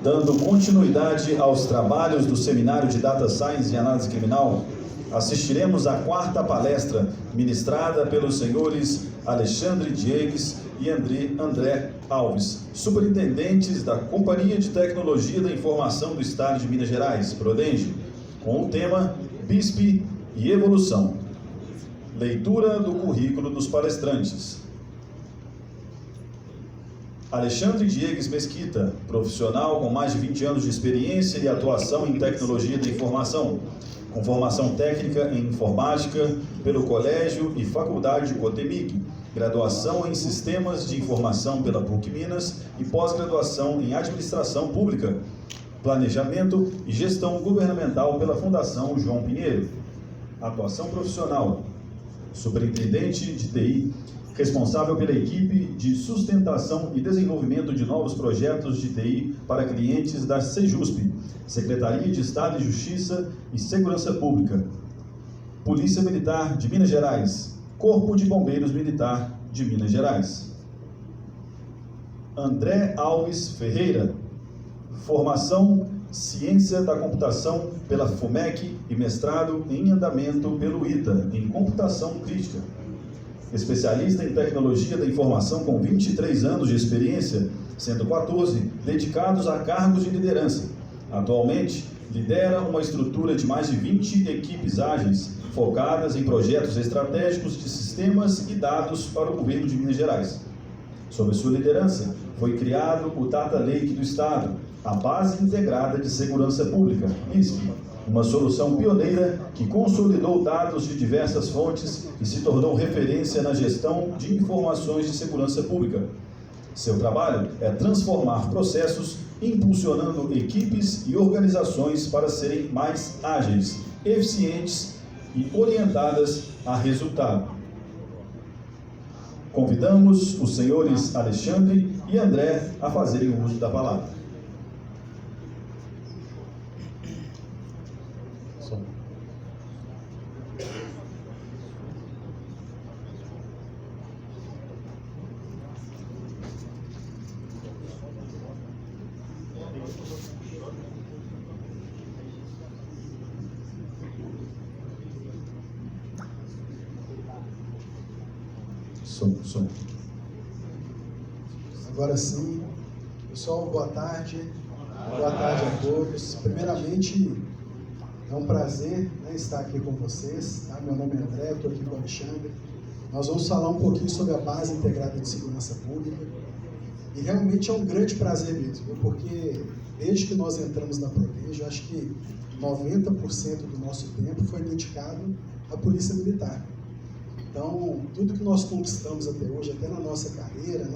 Dando continuidade aos trabalhos do Seminário de Data Science e Análise Criminal, assistiremos à quarta palestra ministrada pelos senhores Alexandre Diegues e André Alves, superintendentes da Companhia de Tecnologia da Informação do Estado de Minas Gerais, Prodenge, com o tema BISP e Evolução. Leitura do currículo dos palestrantes. Alexandre Diegues Mesquita, profissional com mais de 20 anos de experiência e atuação em tecnologia da informação, com formação técnica em informática pelo Colégio e Faculdade de Cotemig, graduação em Sistemas de Informação pela PUC Minas e pós-graduação em Administração Pública, Planejamento e Gestão Governamental pela Fundação João Pinheiro. Atuação profissional: superintendente de TI, responsável pela equipe de sustentação e desenvolvimento de novos projetos de TI para clientes da Sejusp, Secretaria de Estado de Justiça e Segurança Pública, Polícia Militar de Minas Gerais, Corpo de Bombeiros Militar de Minas Gerais. André Alves Ferreira, formação Ciência da Computação pela FUMEC e mestrado em andamento pelo ITA, em Computação Crítica. Especialista em Tecnologia da Informação com 23 anos de experiência, sendo 14 dedicados a cargos de liderança. Atualmente, lidera uma estrutura de mais de 20 equipes ágeis, focadas em projetos estratégicos de sistemas e dados para o governo de Minas Gerais. Sob sua liderança, foi criado o Data Lake do Estado, a Base Integrada de Segurança Pública, BISP, uma solução pioneira que consolidou dados de diversas fontes e se tornou referência na gestão de informações de segurança pública. Seu trabalho é transformar processos, impulsionando equipes e organizações para serem mais ágeis, eficientes e orientadas a resultado. Convidamos os senhores Alexandre e André a fazerem uso da palavra. Som. Agora sim. Pessoal, boa tarde. Boa tarde a todos. Primeiramente, é um prazer, estar aqui com vocês. Tá? Meu nome é André, estou aqui com o Alexandre. Nós vamos falar um pouquinho sobre a Base Integrada de Segurança Pública. E realmente é um grande prazer mesmo, porque desde que nós entramos na Prodenge, eu acho que 90% do nosso tempo foi dedicado à Polícia Militar. Então, tudo que nós conquistamos até hoje, até na nossa carreira,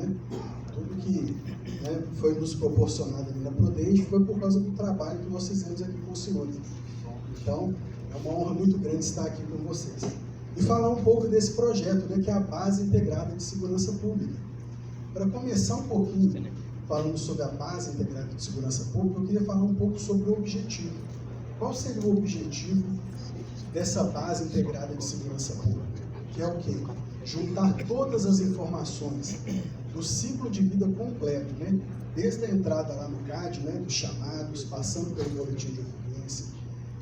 tudo que foi nos proporcionado ali na Prodenge foi por causa do trabalho que nós fizemos aqui com os senhores. Então, é uma honra muito grande estar aqui com vocês. E falar um pouco desse projeto, que é a Base Integrada de Segurança Pública. Para começar um pouquinho falando sobre a Base Integrada de Segurança Pública, eu queria falar um pouco sobre o objetivo. Qual seria o objetivo dessa Base Integrada de Segurança Pública? Que é o quê? Juntar todas as informações do ciclo de vida completo, desde a entrada lá no CAD, dos chamados, passando pelo boletim de ocorrência,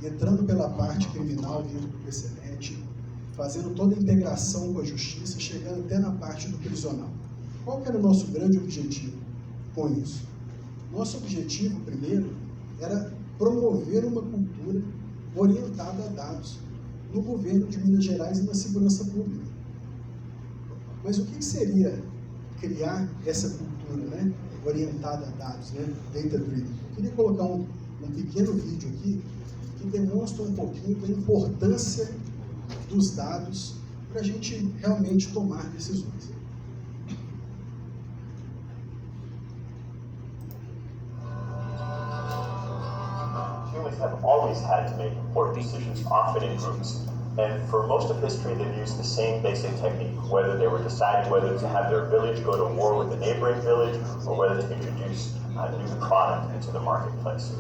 entrando pela parte criminal dentro do PCNet, fazendo toda a integração com a justiça, chegando até na parte do prisional. Qual que era o nosso grande objetivo com isso? Nosso objetivo, primeiro, era promover uma cultura orientada a dados no governo de Minas Gerais e na segurança pública. Mas o que seria criar essa cultura, orientada a dados, data driven? Eu queria colocar um pequeno vídeo aqui que demonstra um pouquinho da importância dos dados para a gente realmente tomar decisões. Humans have always had to make important decisions, often in groups. And for most of history, they've used the same basic technique, whether they were deciding whether to have their village go to war with a neighboring village, or whether to introduce a new product into the marketplace.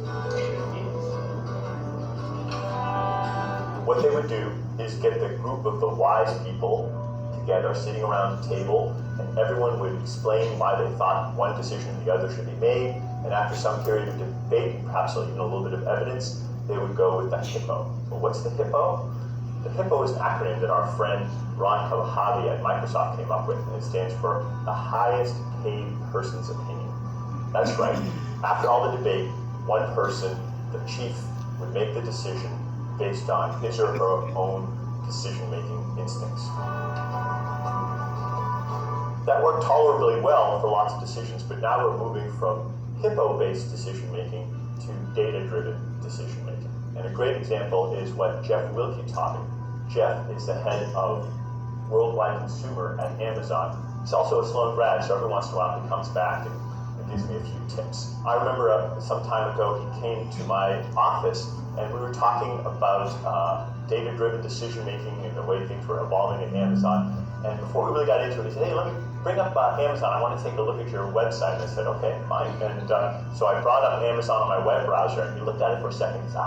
What they would do is get the group of the wise people together, sitting around a table, and everyone would explain why they thought one decision or the other should be made, And after some period of debate, perhaps even a little bit of evidence, they would go with the HIPPO. Well, what's the HIPPO? The HIPPO is an acronym that our friend Ron Kalahari at Microsoft came up with, and it stands for the highest paid person's opinion. That's right. After all the debate, one person, the chief, would make the decision based on his or her own decision-making instincts. That worked tolerably well for lots of decisions, but now we're moving from HIPPO-based decision-making to data-driven decision-making. And a great example is what Jeff Wilke taught me. Jeff is the head of worldwide consumer at Amazon. He's also a Sloan grad, so every once in a while he comes back and gives me a few tips. I remember some time ago he came to my office and we were talking about data-driven decision-making and the way things were evolving at Amazon. And before we really got into it, he said, hey, let me bring up Amazon. I want to take a look at your website. And I said, okay, fine. And so I brought up Amazon on my web browser, and he looked at it for a second. He said,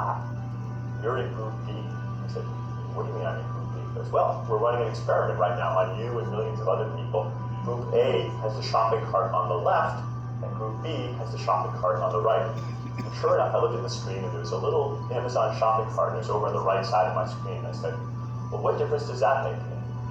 you're in Group B. I said, what do you mean I'm in Group B? He goes, well, we're running an experiment right now on you and millions of other people. Group A has the shopping cart on the left, and Group B has the shopping cart on the right. And sure enough, I looked at the screen, and there was a little Amazon shopping cart, and it was over on the right side of my screen. I said, well, what difference does that make?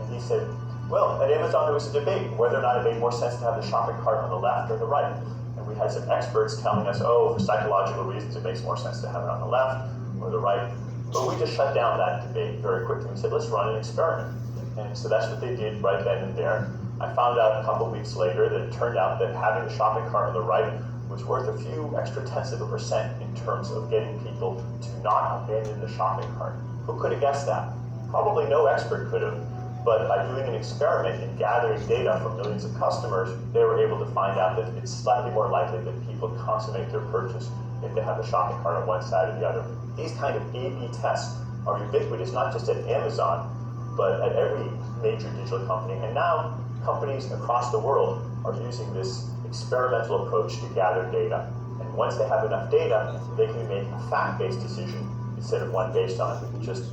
And he said, well, at Amazon there was a debate whether or not it made more sense to have the shopping cart on the left or the right. And we had some experts telling us, oh, for psychological reasons it makes more sense to have it on the left or the right. But we just shut down that debate very quickly. We said, let's run an experiment. And so that's what they did right then and there. I found out a couple weeks later that it turned out that having the shopping cart on the right was worth a few extra tenths of a percent in terms of getting people to not abandon the shopping cart. Who could have guessed that? Probably no expert could have. But by doing an experiment and gathering data from millions of customers, they were able to find out that it's slightly more likely that people consummate their purchase if they have the shopping cart on one side or the other. These kind of A/B tests are ubiquitous, not just at Amazon, but at every major digital company. And now companies across the world are using this experimental approach to gather data. And once they have enough data, they can make a fact-based decision instead of one based on just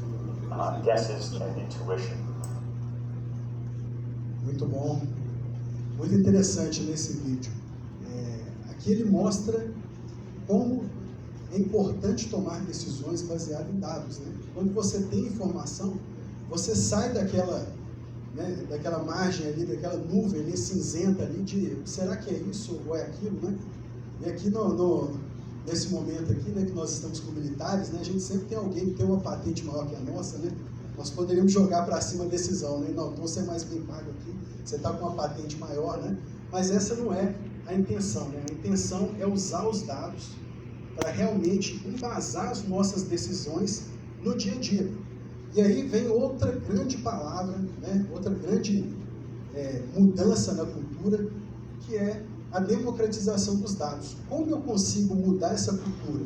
guesses and intuition. Muito bom, muito interessante nesse vídeo. Aqui ele mostra como é importante tomar decisões baseadas em dados, né? Quando você tem informação, você sai daquela margem ali, daquela nuvem ali, cinzenta ali de será que é isso ou é aquilo, né? E aqui nesse momento aqui, né, que nós estamos com militares, né, a gente sempre tem alguém que tem uma patente maior que a nossa, né? Nós poderíamos jogar para cima a decisão, né? Não, então você é mais bem pago aqui, você está com uma patente maior, né? Mas essa não é a intenção, né? A intenção é usar os dados para realmente embasar as nossas decisões no dia a dia. E aí vem outra grande palavra, né? Outra grande mudança na cultura, que é a democratização dos dados. Como eu consigo mudar essa cultura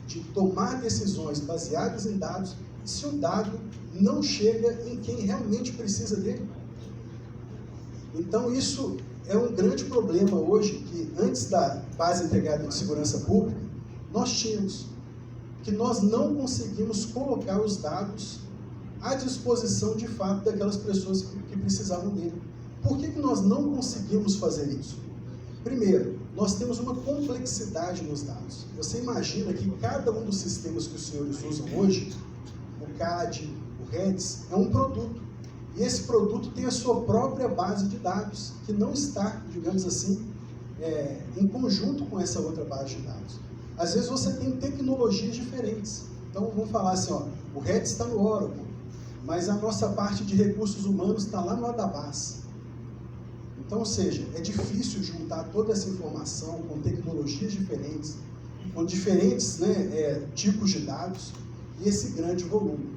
de tomar decisões baseadas em dados se o dado não chega em quem realmente precisa dele? Então isso é um grande problema hoje, que antes da Base Integrada de Segurança Pública, nós tínhamos, que nós não conseguimos colocar os dados à disposição de fato daquelas pessoas que precisavam dele. Por que nós não conseguimos fazer isso? Primeiro, nós temos uma complexidade nos dados. Você imagina que cada um dos sistemas que os senhores usam hoje, o CAD, o REDS, é um produto. E esse produto tem a sua própria base de dados, que não está, digamos assim, em conjunto com essa outra base de dados. Às vezes você tem tecnologias diferentes. Então vamos falar assim, ó, o REDS está no Oracle, mas a nossa parte de recursos humanos está lá no Adabas. Então, ou seja, é difícil juntar toda essa informação com tecnologias diferentes, com diferentes tipos de dados e esse grande volume.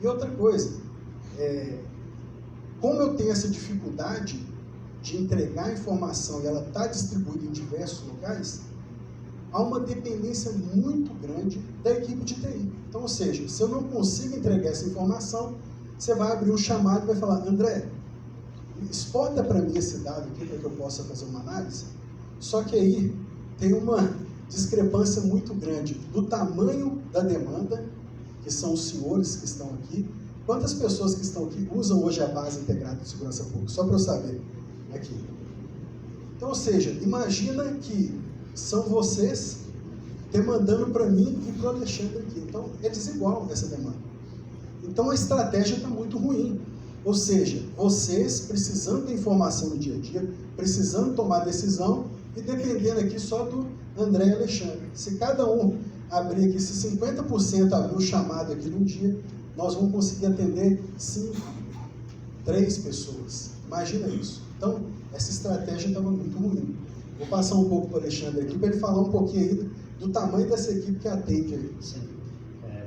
E outra coisa, como eu tenho essa dificuldade de entregar a informação e ela está distribuída em diversos locais, há uma dependência muito grande da equipe de TI. Então, ou seja, se eu não consigo entregar essa informação, você vai abrir um chamado e vai falar, André, exporta para mim esse dado aqui para que eu possa fazer uma análise. Só que aí tem uma discrepância muito grande do tamanho da demanda, que são os senhores que estão aqui. Quantas pessoas que estão aqui usam hoje a Base Integrada de Segurança Pública? Só para eu saber aqui. Então, ou seja, imagina que são vocês demandando para mim e para o Alexandre aqui. Então, é desigual essa demanda. Então, a estratégia está muito ruim. Ou seja, vocês precisando da informação no dia a dia, precisando tomar decisão e dependendo aqui só do André e Alexandre. Se cada um abrir aqui, se 50% abrir o chamado aqui no dia, nós vamos conseguir atender 5, 3 pessoas. Imagina isso. Então, essa estratégia estava muito ruim. Vou passar um pouco para o Alexandre aqui, para ele falar um pouquinho aí do tamanho dessa equipe que atende aí. Sim.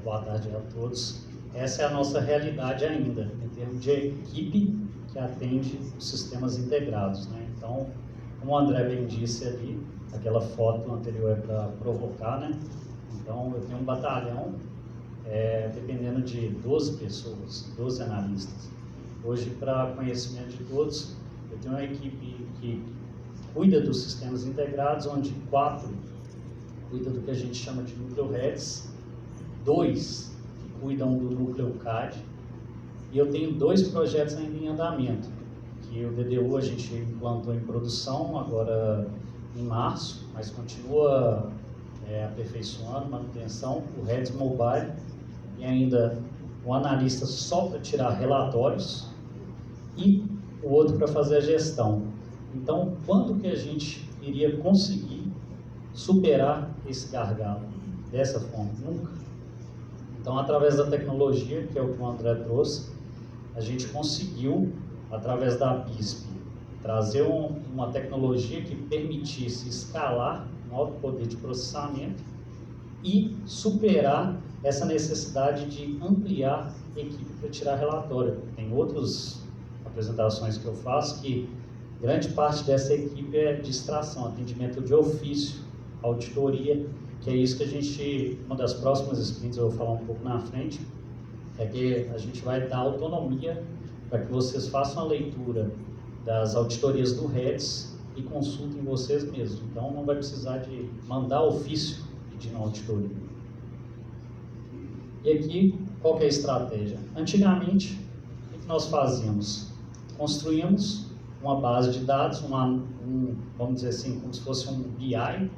Boa tarde a todos. Essa é a nossa realidade ainda, em termos de equipe que atende os sistemas integrados, né? Então, como o André bem disse ali, aquela foto anterior é para provocar, né? Então, eu tenho um batalhão, dependendo de 12 pessoas, 12 analistas. Hoje, para conhecimento de todos, eu tenho uma equipe que cuida dos sistemas integrados, onde 4 cuidam do que a gente chama de núcleo heads, 2 que cuidam do núcleo CAD, e eu tenho 2 projetos ainda em andamento, que o DDU a gente implantou em produção agora em março, mas continua aperfeiçoando, manutenção, o Heads Mobile, e ainda um analista só para tirar relatórios, e o outro para fazer a gestão. Então, quando que a gente iria conseguir superar esse gargalo dessa forma? Nunca. Então, através da tecnologia, que é o que o André trouxe, a gente conseguiu, através da BISP, trazer uma tecnologia que permitisse escalar um alto poder de processamento e superar essa necessidade de ampliar a equipe para tirar relatório. Tem outras apresentações que eu faço que grande parte dessa equipe é distração, atendimento de ofício, auditoria, que é isso que a gente, uma das próximas sprints, eu vou falar um pouco na frente, é que a gente vai dar autonomia para que vocês façam a leitura das auditorias do REDS e consultem vocês mesmos. Então, não vai precisar de mandar ofício pedindo auditoria. E aqui, qual que é a estratégia? Antigamente, o que nós fazíamos? Construímos uma base de dados, vamos dizer assim, como se fosse um BI,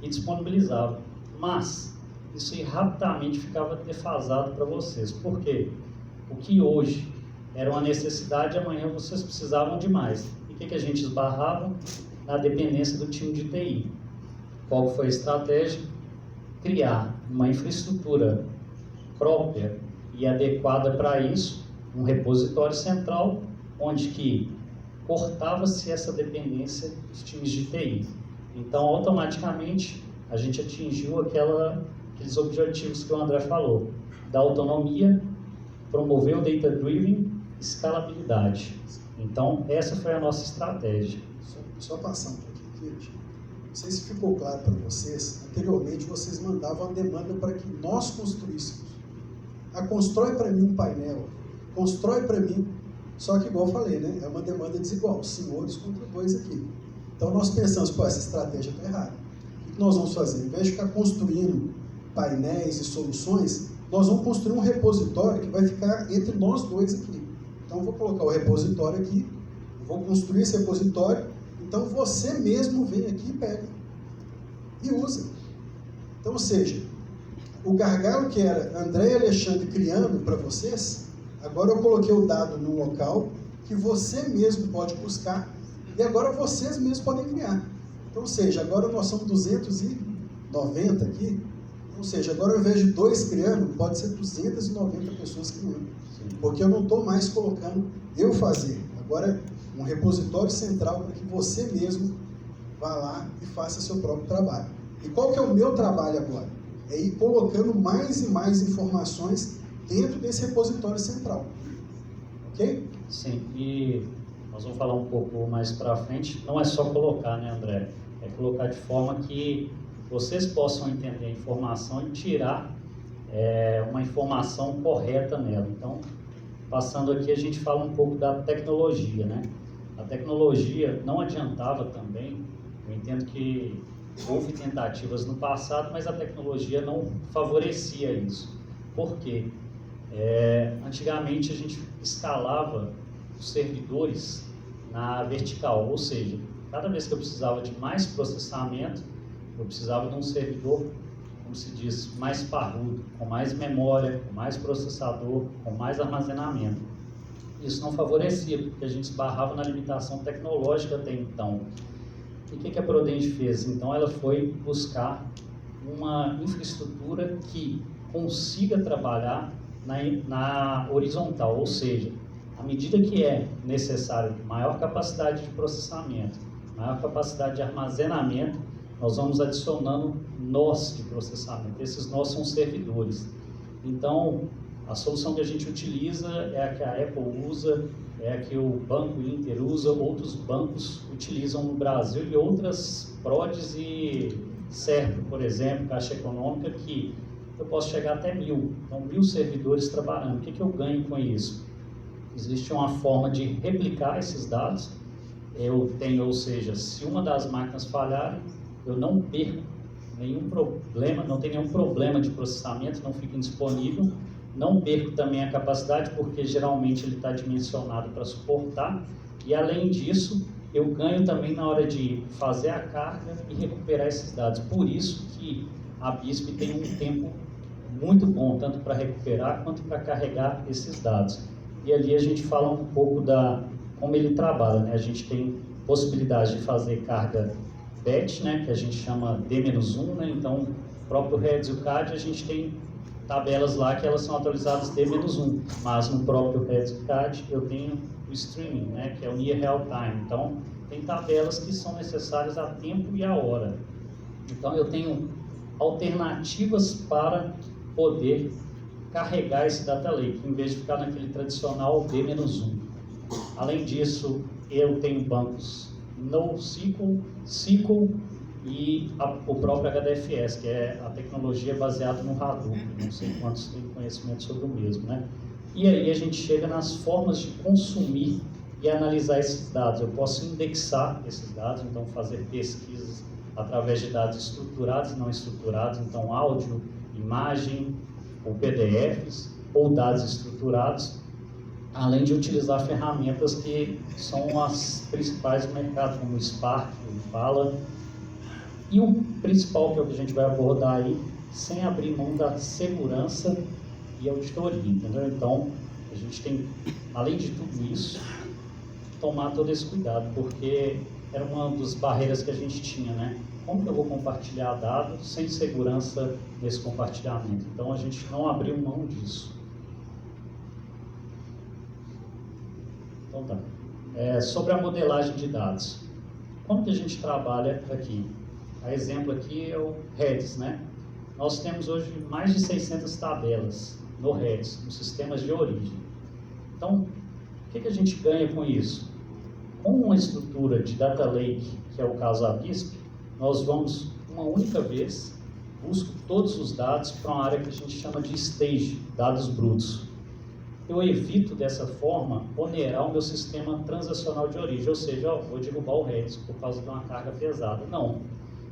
e disponibilizava. Mas, isso aí rapidamente ficava defasado para vocês. Por quê? O que hoje era uma necessidade, amanhã vocês precisavam de mais. E o que a gente esbarrava? Na dependência do time de TI. Qual foi a estratégia? Criar uma infraestrutura própria e adequada para isso, um repositório central, onde que cortava-se essa dependência dos times de TI. Então, automaticamente, a gente atingiu aqueles objetivos que o André falou, da autonomia, promover o data-driven, escalabilidade. Então, essa foi a nossa estratégia. Só passar um pouquinho aqui, não sei se ficou claro para vocês, anteriormente vocês mandavam a demanda para que nós construíssemos. Constrói para mim um painel, constrói para mim, só que igual eu falei, né? É uma demanda desigual, senhores contra 2 aqui. Então nós pensamos, essa estratégia está errada. O que nós vamos fazer? Ao invés de ficar construindo painéis e soluções, nós vamos construir um repositório que vai ficar entre nós 2 aqui. Então eu vou colocar o repositório aqui, vou construir esse repositório, então você mesmo vem aqui e pega e usa. Então, ou seja, o gargalo que era André e Alexandre criando para vocês, agora eu coloquei o dado num local que você mesmo pode buscar e agora vocês mesmos podem criar. Então, ou seja, agora nós somos 290 aqui, ou seja, agora ao invés de 2 criando, pode ser 290 pessoas criando. Sim. Porque eu não estou mais colocando eu fazer. Agora um repositório central para que você mesmo vá lá e faça seu próprio trabalho. E qual que é o meu trabalho agora? É ir colocando mais e mais informações dentro desse repositório central. Ok? Sim, e nós vamos falar um pouco mais para frente. Não é só colocar, né, André? É colocar de forma que vocês possam entender a informação e tirar uma informação correta nela. Então, passando aqui, a gente fala um pouco da tecnologia, né? A tecnologia não adiantava também, eu entendo que houve tentativas no passado, mas a tecnologia não favorecia isso. Por quê? Antigamente a gente escalava os servidores na vertical, ou seja, cada vez que eu precisava de mais processamento, Eu precisava de um servidor, como se diz, mais parrudo, com mais memória, com mais processador, com mais armazenamento. Isso não favorecia, porque a gente esbarrava na limitação tecnológica até então. E o que a Prodente fez? Então ela foi buscar uma infraestrutura que consiga trabalhar na horizontal, ou seja, à medida que é necessário maior capacidade de processamento, maior capacidade de armazenamento, nós vamos adicionando nós de processamento. Esses nós são servidores. Então, a solução que a gente utiliza é a que a Apple usa, é a que o Banco Inter usa, outros bancos utilizam no Brasil e outras PRODES e Serp, por exemplo, Caixa Econômica, que eu posso chegar até 1000. Então, 1000 servidores trabalhando. O que eu ganho com isso? Existe uma forma de replicar esses dados. Eu tenho, ou seja, se uma das máquinas falharem, eu não perco nenhum problema, não tem nenhum problema de processamento, não fica indisponível. Não perco também a capacidade, porque geralmente ele está dimensionado para suportar. E além disso, eu ganho também na hora de fazer a carga e recuperar esses dados. Por isso que a BISP tem um tempo muito bom, tanto para recuperar quanto para carregar esses dados. E ali a gente fala um pouco da como ele trabalha, né? A gente tem possibilidade de fazer carga batch, né? Que a gente chama D-1, né? Então, o próprio Redis e o CAD, a gente tem tabelas lá que elas são atualizadas D-1, mas no próprio Redis e CAD eu tenho o streaming, né? Que é o Near Real Time. Então, tem tabelas que são necessárias a tempo e a hora. Então, eu tenho alternativas para poder carregar esse data lake, em vez de ficar naquele tradicional D-1. Além disso, eu tenho bancos NoSQL, SQL e o próprio HDFS, que é a tecnologia baseada no Hadoop. Não sei quantos têm conhecimento sobre o mesmo, né? E aí a gente chega nas formas de consumir e analisar esses dados. Eu posso indexar esses dados, então fazer pesquisas através de dados estruturados e não estruturados, então áudio, imagem, ou PDFs, ou dados estruturados, além de utilizar ferramentas que são as principais do mercado, como o Spark, o Impala, e o principal, que é o que a gente vai abordar aí, sem abrir mão da segurança e auditoria, entendeu? Então, a gente tem, além de tudo isso, tomar todo esse cuidado, porque era uma das barreiras que a gente tinha, né? Como que eu vou compartilhar dados sem segurança nesse compartilhamento? Então, a gente não abriu mão disso. Então, tá. Sobre a modelagem de dados. Como que a gente trabalha aqui? A exemplo aqui é o Redis, né? Nós temos hoje mais de 600 tabelas no Redis, nos sistemas de origem. Então, o que a gente ganha com isso? Com uma estrutura de data lake, que é o caso da BISP, nós vamos, uma única vez, busco todos os dados para uma área que a gente chama de stage, dados brutos. Eu evito, dessa forma, onerar o meu sistema transacional de origem, ou seja, vou derrubar o Redis por causa de uma carga pesada. Não.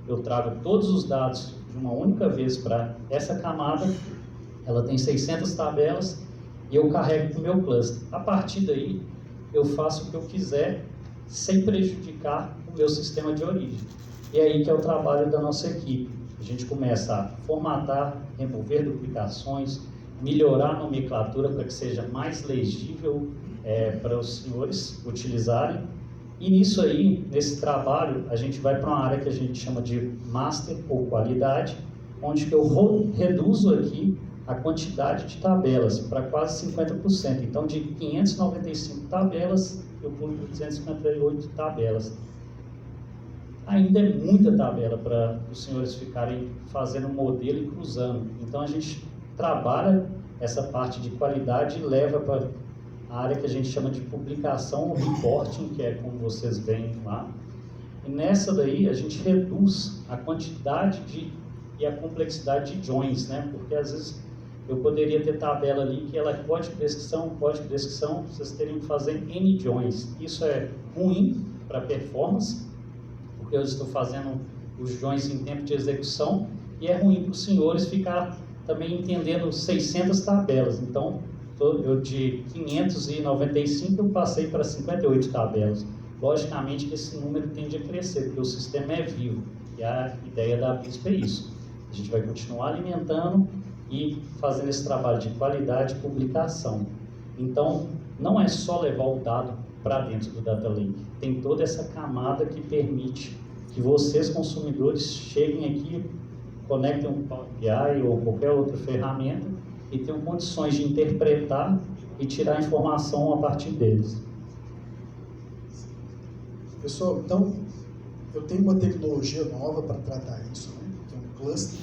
Eu trago todos os dados de uma única vez para essa camada, ela tem 600 tabelas, e eu carrego para o meu cluster. A partir daí, eu faço o que eu quiser, sem prejudicar o meu sistema de origem. E aí que é o trabalho da nossa equipe. A gente começa a formatar, remover duplicações, melhorar a nomenclatura para que seja mais legível para os senhores utilizarem. E nisso aí, nesse trabalho, a gente vai para uma área que a gente chama de master ou qualidade, onde que eu reduzo aqui a quantidade de tabelas para quase 50%. Então, de 595 tabelas, eu pulo para 258 tabelas. Ainda é muita tabela para os senhores ficarem fazendo modelo e cruzando. Então, a gente trabalha essa parte de qualidade e leva para a área que a gente chama de publicação ou reporting, que é como vocês veem lá. E nessa daí, a gente reduz a quantidade e a complexidade de joins, né? Porque, às vezes, eu poderia ter tabela ali que ela é código de descrição, vocês teriam que fazer N joins. Isso é ruim para performance, porque eu estou fazendo os joins em tempo de execução, e é ruim para os senhores ficar também entendendo 600 tabelas. Então, eu de 595 eu passei para 58 tabelas. Logicamente que esse número tende a crescer, porque o sistema é vivo. E a ideia da BISP é isso. A gente vai continuar alimentando e fazendo esse trabalho de qualidade de publicação. Então, não é só levar o dado para dentro do Data Lake. Tem toda essa camada que permite que vocês, consumidores, cheguem aqui, conectem um Power BI ou qualquer outra ferramenta e tenham condições de interpretar e tirar informação a partir deles. Pessoal, então, eu tenho uma tecnologia nova para tratar isso, né? Que é um cluster.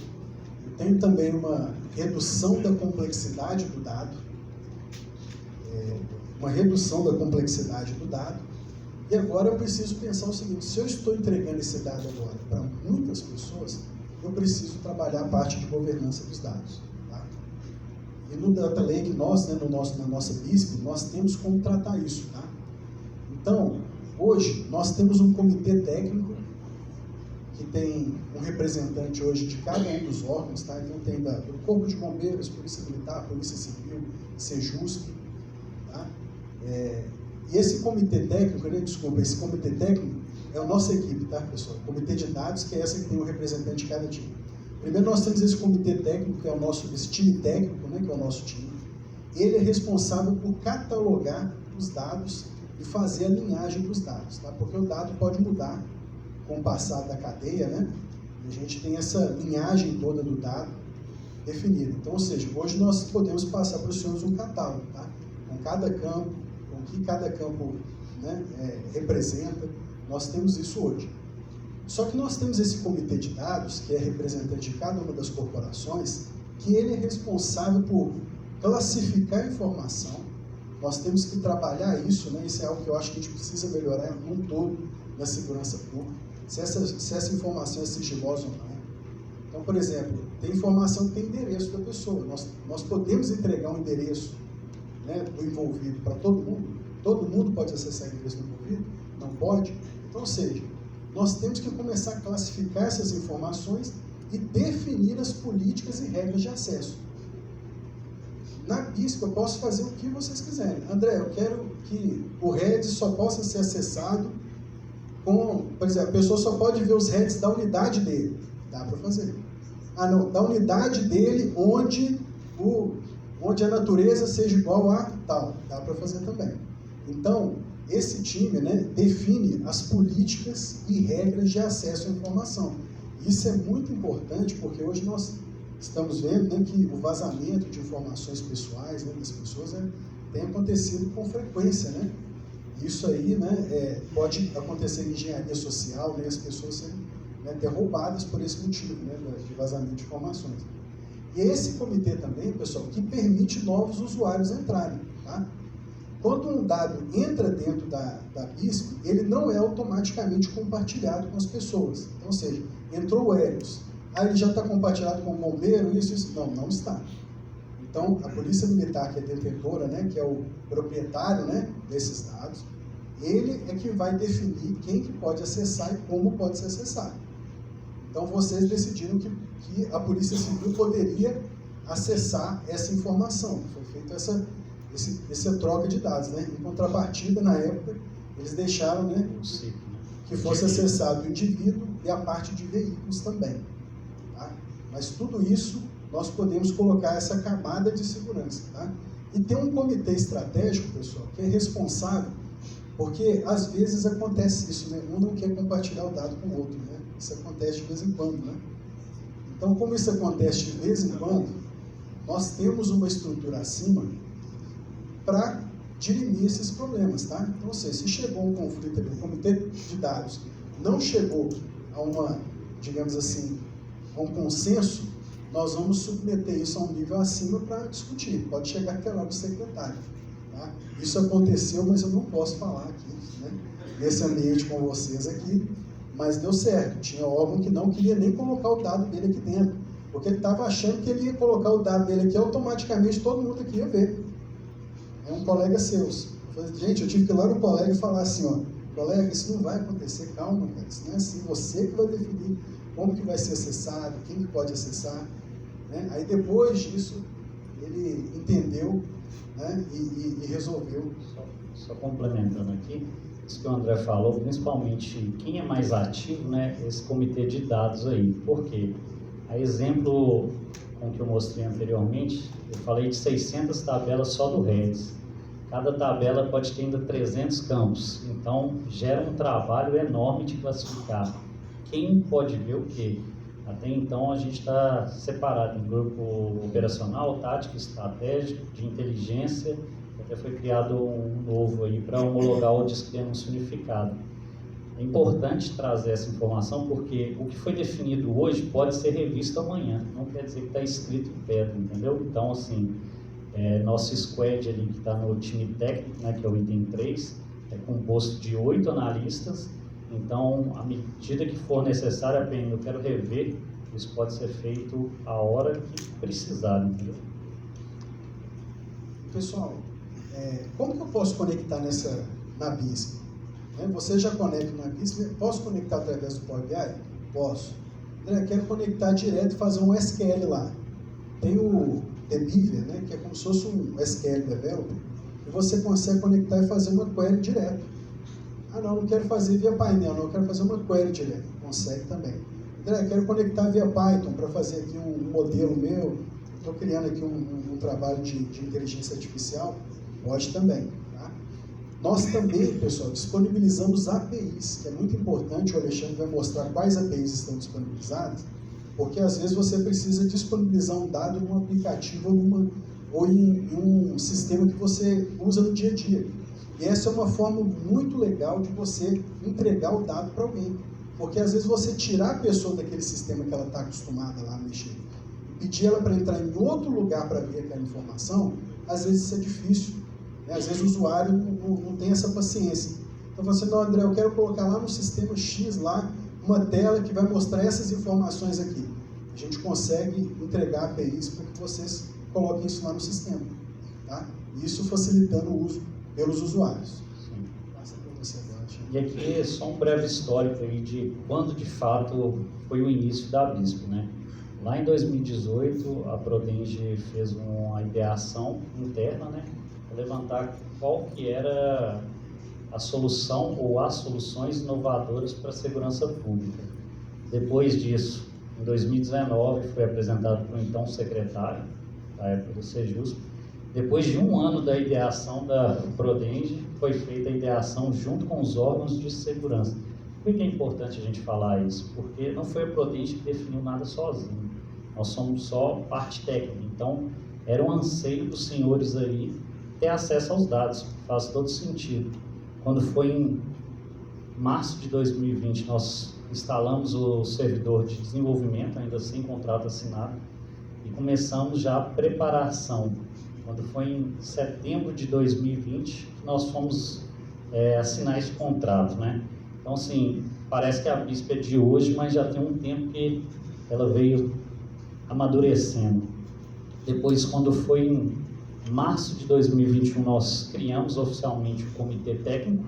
Eu tenho também uma redução da complexidade do dado, e agora eu preciso pensar o seguinte: se eu estou entregando esse dado agora para muitas pessoas, eu preciso trabalhar a parte de governança dos dados. Tá? E no Data Lake, nós, né, na nossa BISP, nós temos como tratar isso. Tá? Então, hoje, nós temos um comitê técnico que tem um representante hoje de cada um dos órgãos, tá? Então tem do Corpo de Bombeiros, Polícia Militar, Polícia Civil, Sejusc, tá? E esse comitê técnico, esse comitê técnico é a nossa equipe, tá, pessoal? O comitê de dados, que é essa que tem um representante de cada time. Primeiro nós temos esse comitê técnico, que é esse time técnico, né, que é o nosso time. Ele é responsável por catalogar os dados e fazer a linhagem dos dados, tá? Porque o dado pode mudar com o passar da cadeia, né? E a gente tem essa linhagem toda do dado definida. Então, ou seja, hoje nós podemos passar para os senhores um catálogo, tá? Com cada campo, com o que cada campo, né, representa. Nós temos isso hoje. Só que nós temos esse comitê de dados, que é representante de cada uma das corporações, que ele é responsável por classificar a informação. Nós temos que trabalhar isso, né? Isso é algo que eu acho que a gente precisa melhorar num todo na segurança pública, se essa informação é sigilosa ou não. Então, por exemplo, tem informação que tem endereço da pessoa. Nós podemos entregar um endereço, né, do envolvido para todo mundo? Todo mundo pode acessar o endereço do envolvido? Não pode? Então, ou seja, nós temos que começar a classificar essas informações e definir as políticas e regras de acesso. Na BISP eu posso fazer o que vocês quiserem. André, eu quero que o REDS só possa ser acessado com, por exemplo, a pessoa só pode ver os REDS da unidade dele. Dá para fazer. Ah, não, da unidade dele onde a natureza seja igual a tal. Dá para fazer também. Então, esse time, né, define as políticas e regras de acesso à informação. Isso é muito importante porque hoje nós estamos vendo, né, que o vazamento de informações pessoais, né, das pessoas tem acontecido com frequência, né? Isso aí, né, pode acontecer em engenharia social, né, as pessoas serem, né, até roubadas por esse motivo, né, de vazamento de informações. E esse comitê também, pessoal, que permite novos usuários entrarem. Tá? Quando um dado entra dentro da BISP, ele não é automaticamente compartilhado com as pessoas. Então, ou seja, entrou o Helios, ele já está compartilhado com o bombeiro, isso. Não está. Então, a Polícia Militar, que é detentora, né, que é o proprietário, né, desses dados, ele é que vai definir quem que pode acessar e como pode ser acessado. Então, vocês decidiram que a Polícia Civil poderia acessar essa informação. Foi feita essa troca de dados, né? Em contrapartida, na época, eles deixaram, né, que fosse acessado o indivíduo e a parte de veículos também. Tá? Mas tudo isso nós podemos colocar essa camada de segurança. Tá? E tem um comitê estratégico, pessoal, que é responsável, porque às vezes acontece isso, né? Um não quer compartilhar o dado com o outro, né? Isso acontece de vez em quando, né? Então, como isso acontece de vez em quando, nós temos uma estrutura acima para dirimir esses problemas, tá? Então, ou seja, se chegou um conflito ali, o comitê de dados não chegou a uma, digamos assim, a um consenso, nós vamos submeter isso a um nível acima para discutir. Pode chegar até lá do secretário. Tá? Isso aconteceu, mas eu não posso falar aqui, né, nesse ambiente com vocês aqui, mas deu certo. Tinha órgão que não queria nem colocar o dado dele aqui dentro, porque ele estava achando que ele ia colocar o dado dele aqui, automaticamente todo mundo aqui ia ver. É um colega seu. Gente, eu tive que ir lá no colega e falar assim, ó, colega, isso não vai acontecer, calma, cara, isso não é assim, você que vai definir como que vai ser acessado, quem que pode acessar, né? Aí depois disso, ele entendeu, né, e resolveu. Só complementando aqui, isso que o André falou, principalmente quem é mais ativo, né, esse comitê de dados aí. Por quê? A exemplo com que eu mostrei anteriormente, eu falei de 600 tabelas só do Redis. Cada tabela pode ter ainda 300 campos, então gera um trabalho enorme de classificar quem pode ver o quê. Até então a gente está separado em grupo operacional, tático, estratégico, de inteligência. Até foi criado um novo aí para homologar o denúncio unificado. É importante trazer essa informação porque o que foi definido hoje pode ser revisto amanhã, não quer dizer que está escrito em pedra, entendeu? Então, assim, nosso squad ali que está no time técnico, né, que é o item 3, é composto de 8 analistas. Então, à medida que for necessário, apenas eu quero rever, isso pode ser feito a hora que precisar, entendeu? Pessoal, como que eu posso conectar na BISP? Você já conecta na BISP? Posso conectar através do Power BI? Posso. André, quero conectar direto e fazer um SQL lá. Tem o Debiver, né, que é como se fosse um SQL Developer, e você consegue conectar e fazer uma query direto. Ah, não quero fazer via painel, não, eu quero fazer uma query direto. Consegue também. André, quero conectar via Python para fazer aqui um modelo meu, estou criando aqui um trabalho de inteligência artificial, pode também. Tá? Nós também, pessoal, disponibilizamos APIs, que é muito importante, o Alexandre vai mostrar quais APIs estão disponibilizadas, porque às vezes você precisa disponibilizar um dado em um aplicativo ou em um sistema que você usa no dia a dia. E essa é uma forma muito legal de você entregar o dado para alguém. Porque às vezes você tirar a pessoa daquele sistema que ela está acostumada lá a mexer, pedir ela para entrar em outro lugar para ver aquela informação, às vezes isso é difícil. Né? Às vezes o usuário não tem essa paciência. Então você, não, André, eu quero colocar lá no sistema X lá uma tela que vai mostrar essas informações aqui. A gente consegue entregar APIs para que vocês coloquem isso lá no sistema. Tá? Isso facilitando o uso pelos usuários. Sim. Passa para você agora, Chico. E aqui é só um breve histórico aí de quando de fato foi o início da BISP, né? Lá em 2018, a Prodenge fez uma ideação interna, né, para levantar qual que era a solução ou as soluções inovadoras para a segurança pública. Depois disso, em 2019, foi apresentado para o então secretário da época do Sejusp. Depois de um ano da ideação da Prodenge, foi feita a ideação junto com os órgãos de segurança. Por que é importante a gente falar isso? Porque não foi a Prodenge que definiu nada sozinho. Nós somos só parte técnica. Então, era um anseio dos senhores aí ter acesso aos dados. Faz todo sentido. Quando foi em março de 2020, nós instalamos o servidor de desenvolvimento, ainda sem contrato assinado, e começamos já a preparação. Quando foi em setembro de 2020, nós fomos assinar esse contrato, né? Então, assim, parece que a BISP é de hoje, mas já tem um tempo que ela veio amadurecendo. Depois, quando foi em março de 2021, nós criamos oficialmente o comitê técnico,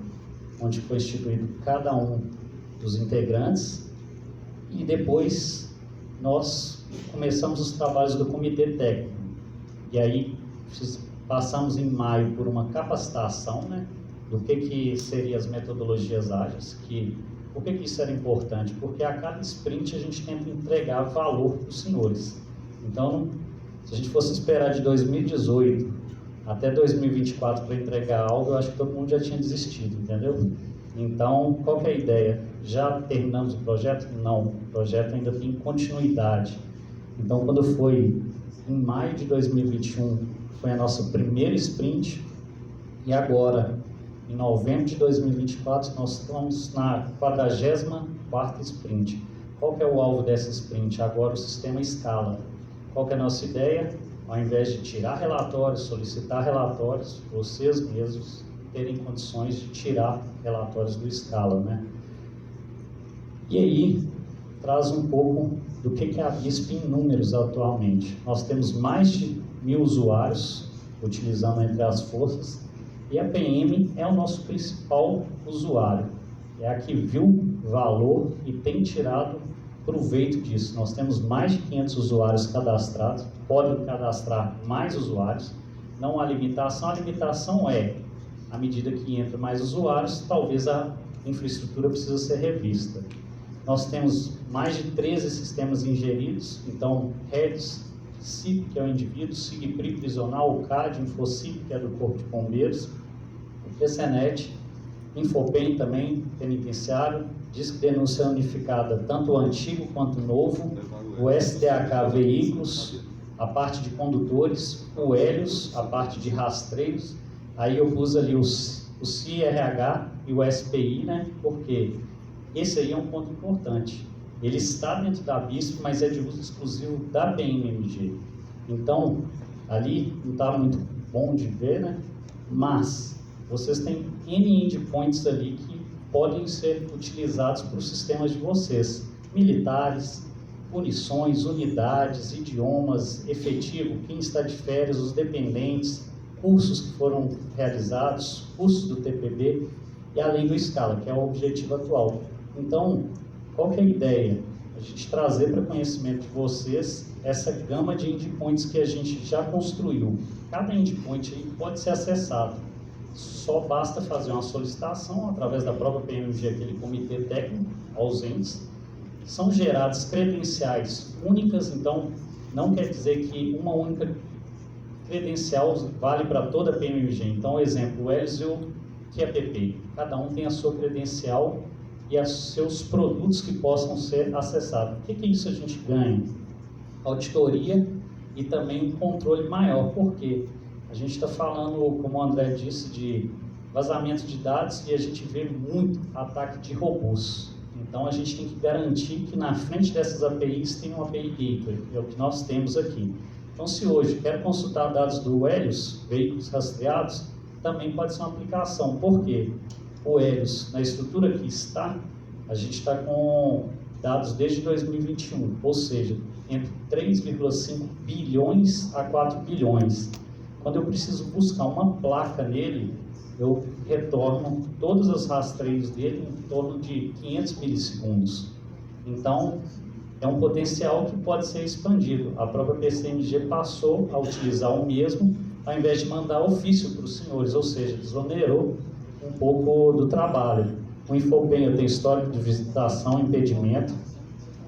onde foi instituído cada um dos integrantes, e depois nós começamos os trabalhos do comitê técnico. E aí passamos em maio por uma capacitação, né, do que seriam as metodologias ágeis, por que isso era importante? Porque a cada sprint a gente tenta entregar valor para os senhores. Então, se a gente fosse esperar de 2018 até 2024 para entregar algo, eu acho que todo mundo já tinha desistido, entendeu? Então, qual que é a ideia? Já terminamos o projeto? Não, o projeto ainda tem continuidade. Então, quando foi em maio de 2021, foi a nossa primeira sprint, e agora, em novembro de 2024, nós estamos na 44ª sprint. Qual que é o alvo dessa sprint? Agora o sistema escala. Qual que é a nossa ideia? Ao invés de tirar relatórios, solicitar relatórios, vocês mesmos terem condições de tirar relatórios do escala, né? E aí, traz um pouco do que é a BISP em números atualmente. Nós temos mais de 1.000 usuários utilizando entre as forças, e a PM é o nosso principal usuário. É a que viu valor e tem tirado proveito disso. Nós temos mais de 500 usuários cadastrados, podem cadastrar mais usuários. Não há limitação. A limitação é à medida que entra mais usuários, talvez a infraestrutura precisa ser revista. Nós temos mais de 13 sistemas ingeridos, então REDS, CIP, que é o indivíduo, SIGPRI prisional, o CAD, InfoCIP, que é do Corpo de Bombeiros, o PCNet, Infopen também, penitenciário, Disque Denúncia Unificada, tanto o antigo quanto o novo, o SDAK Veículos, a parte de condutores, o Helios, a parte de rastreios, aí eu pus ali o CIRH e o SPI, né? Porque esse aí é um ponto importante. Ele está dentro da BISP, mas é de uso exclusivo da PMMG. Então, ali não está muito bom de ver, né? Mas vocês têm N endpoints ali que podem ser utilizados para os sistemas de vocês. Militares, punições, unidades, idiomas, efetivo, quem está de férias, os dependentes, cursos que foram realizados, cursos do TPB e além do Scala, que é o objetivo atual. Então, qual que é a ideia? A gente trazer para conhecimento de vocês essa gama de endpoints que a gente já construiu. Cada endpoint aí pode ser acessado. Só basta fazer uma solicitação através da própria PMG, aquele comitê técnico, ausentes. São geradas credenciais únicas, então não quer dizer que uma única credencial vale para toda a PMG. Então, exemplo, o Helios e o QAPP. Cada um tem a sua credencial e os seus produtos que possam ser acessados. O que é isso a gente ganha? Auditoria e também um controle maior. Por quê? A gente está falando, como o André disse, de vazamento de dados e a gente vê muito ataque de robôs. Então a gente tem que garantir que na frente dessas APIs tem um API Gateway, que é o que nós temos aqui. Então se hoje quero consultar dados do Helios, veículos rastreados, também pode ser uma aplicação. Por quê? O Helios, na estrutura que está, a gente está com dados desde 2021, ou seja, entre 3,5 bilhões a 4 bilhões. Quando eu preciso buscar uma placa nele, eu retorno todos os rastreios dele em torno de 500 milissegundos. Então, é um potencial que pode ser expandido. A própria PCMG passou a utilizar o mesmo, ao invés de mandar ofício para os senhores, ou seja, desonerou um pouco do trabalho. O Infopen eu tenho histórico de visitação, impedimento,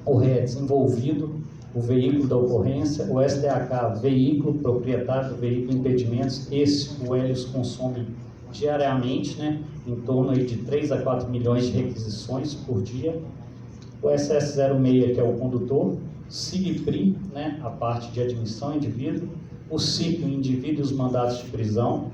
o REDS envolvido, o veículo da ocorrência, o SDAK, veículo, proprietário do veículo, impedimentos, esse o Helios consome diariamente, né, em torno aí de 3 a 4 milhões de requisições por dia, o SS06, que é o condutor, SIGPRI, né, a parte de admissão indivíduo, o CIP, o indivíduo e os mandatos de prisão.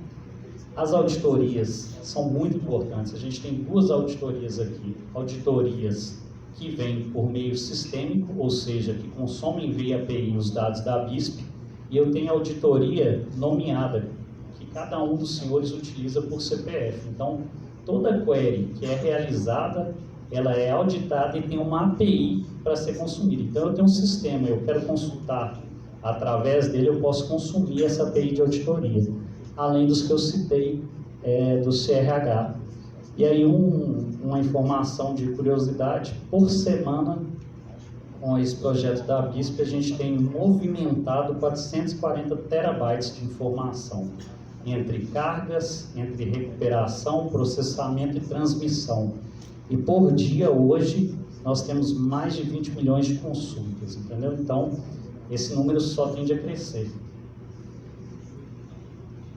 As auditorias são muito importantes, a gente tem duas auditorias aqui, auditorias que vêm por meio sistêmico, ou seja, que consomem via API os dados da BISP, e eu tenho auditoria nomeada, que cada um dos senhores utiliza por CPF. Então, toda query que é realizada, ela é auditada e tem uma API para ser consumida. Então, eu tenho um sistema, eu quero consultar através dele, eu posso consumir essa API de auditoria, além dos que eu citei do CRH. E aí, uma informação de curiosidade, por semana, com esse projeto da BISP, a gente tem movimentado 440 terabytes de informação, entre cargas, entre recuperação, processamento e transmissão. E por dia, hoje, nós temos mais de 20 milhões de consultas, entendeu? Então, esse número só tende a crescer.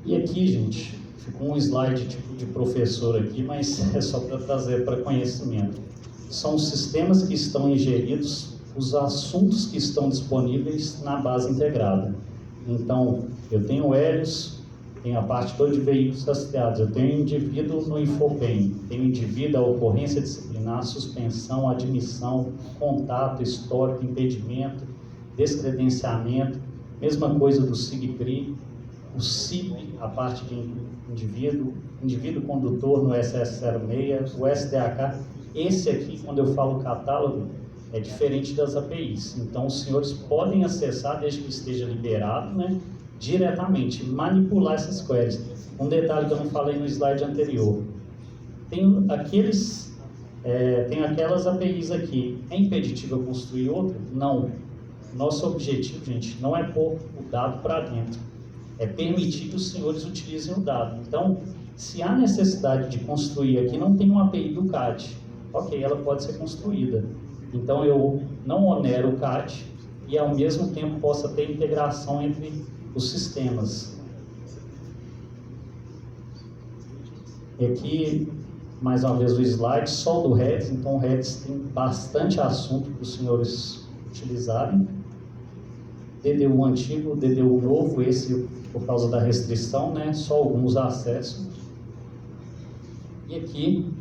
E aqui, gente, ficou um slide tipo de professor aqui, mas é só para trazer para conhecimento. São os sistemas que estão ingeridos, os assuntos que estão disponíveis na base integrada. Então, eu tenho o Helios, tenho a parte toda de veículos rastreados, eu tenho o indivíduo no Infopen, tenho o indivíduo, a ocorrência disciplinar, suspensão, admissão, contato, histórico, impedimento, descredenciamento, mesma coisa do SIGPRI, o CIP, a parte de indivíduo condutor no SS06, o SDAK. Esse aqui, quando eu falo catálogo, é diferente das APIs. Então, os senhores podem acessar, desde que esteja liberado, né, diretamente, manipular essas queries. Um detalhe que eu não falei no slide anterior. Tem aquelas APIs aqui. É impeditivo eu construir outra? Não. Nosso objetivo, gente, não é pôr o dado para dentro. É permitir que os senhores utilizem o dado. Então, Se há necessidade de construir aqui, não tem uma API do CAT. Ok, ela pode ser construída. Então eu não onero o CAT e ao mesmo tempo possa ter integração entre os sistemas. E aqui, mais uma vez, o slide só do Redis. Então o Redis tem bastante assunto para os senhores utilizarem. DDU antigo, DDU novo, esse por causa da restrição, né? Só alguns acessos. E aqui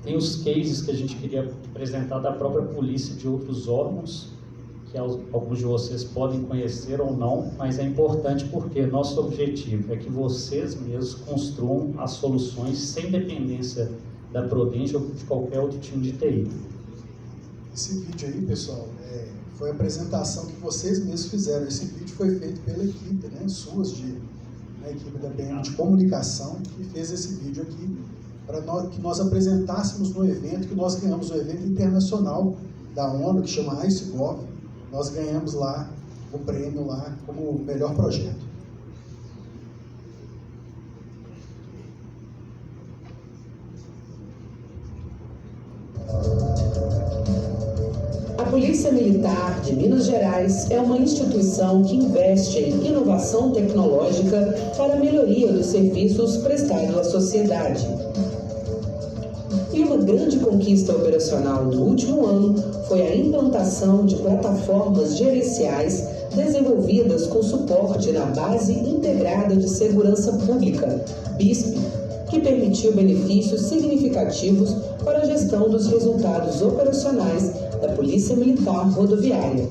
tem os cases que a gente queria apresentar da própria polícia e de outros órgãos, que alguns de vocês podem conhecer ou não, mas é importante porque nosso objetivo é que vocês mesmos construam as soluções sem dependência da Prodente ou de qualquer outro time de TI. Esse vídeo aí, pessoal, foi a apresentação que vocês mesmos fizeram. Esse vídeo foi feito pela equipe, né, suas, a equipe da BM de comunicação, que fez esse vídeo aqui, para que nós apresentássemos no evento, que nós ganhamos um evento internacional da ONU, que chama IceGov. Nós ganhamos lá o prêmio lá como o melhor projeto. A Polícia Militar de Minas Gerais é uma instituição que investe em inovação tecnológica para a melhoria dos serviços prestados à sociedade. E uma grande conquista operacional do último ano foi a implantação de plataformas gerenciais desenvolvidas com suporte na Base Integrada de Segurança Pública, BISP, que permitiu benefícios significativos para a gestão dos resultados operacionais da Polícia Militar Rodoviária.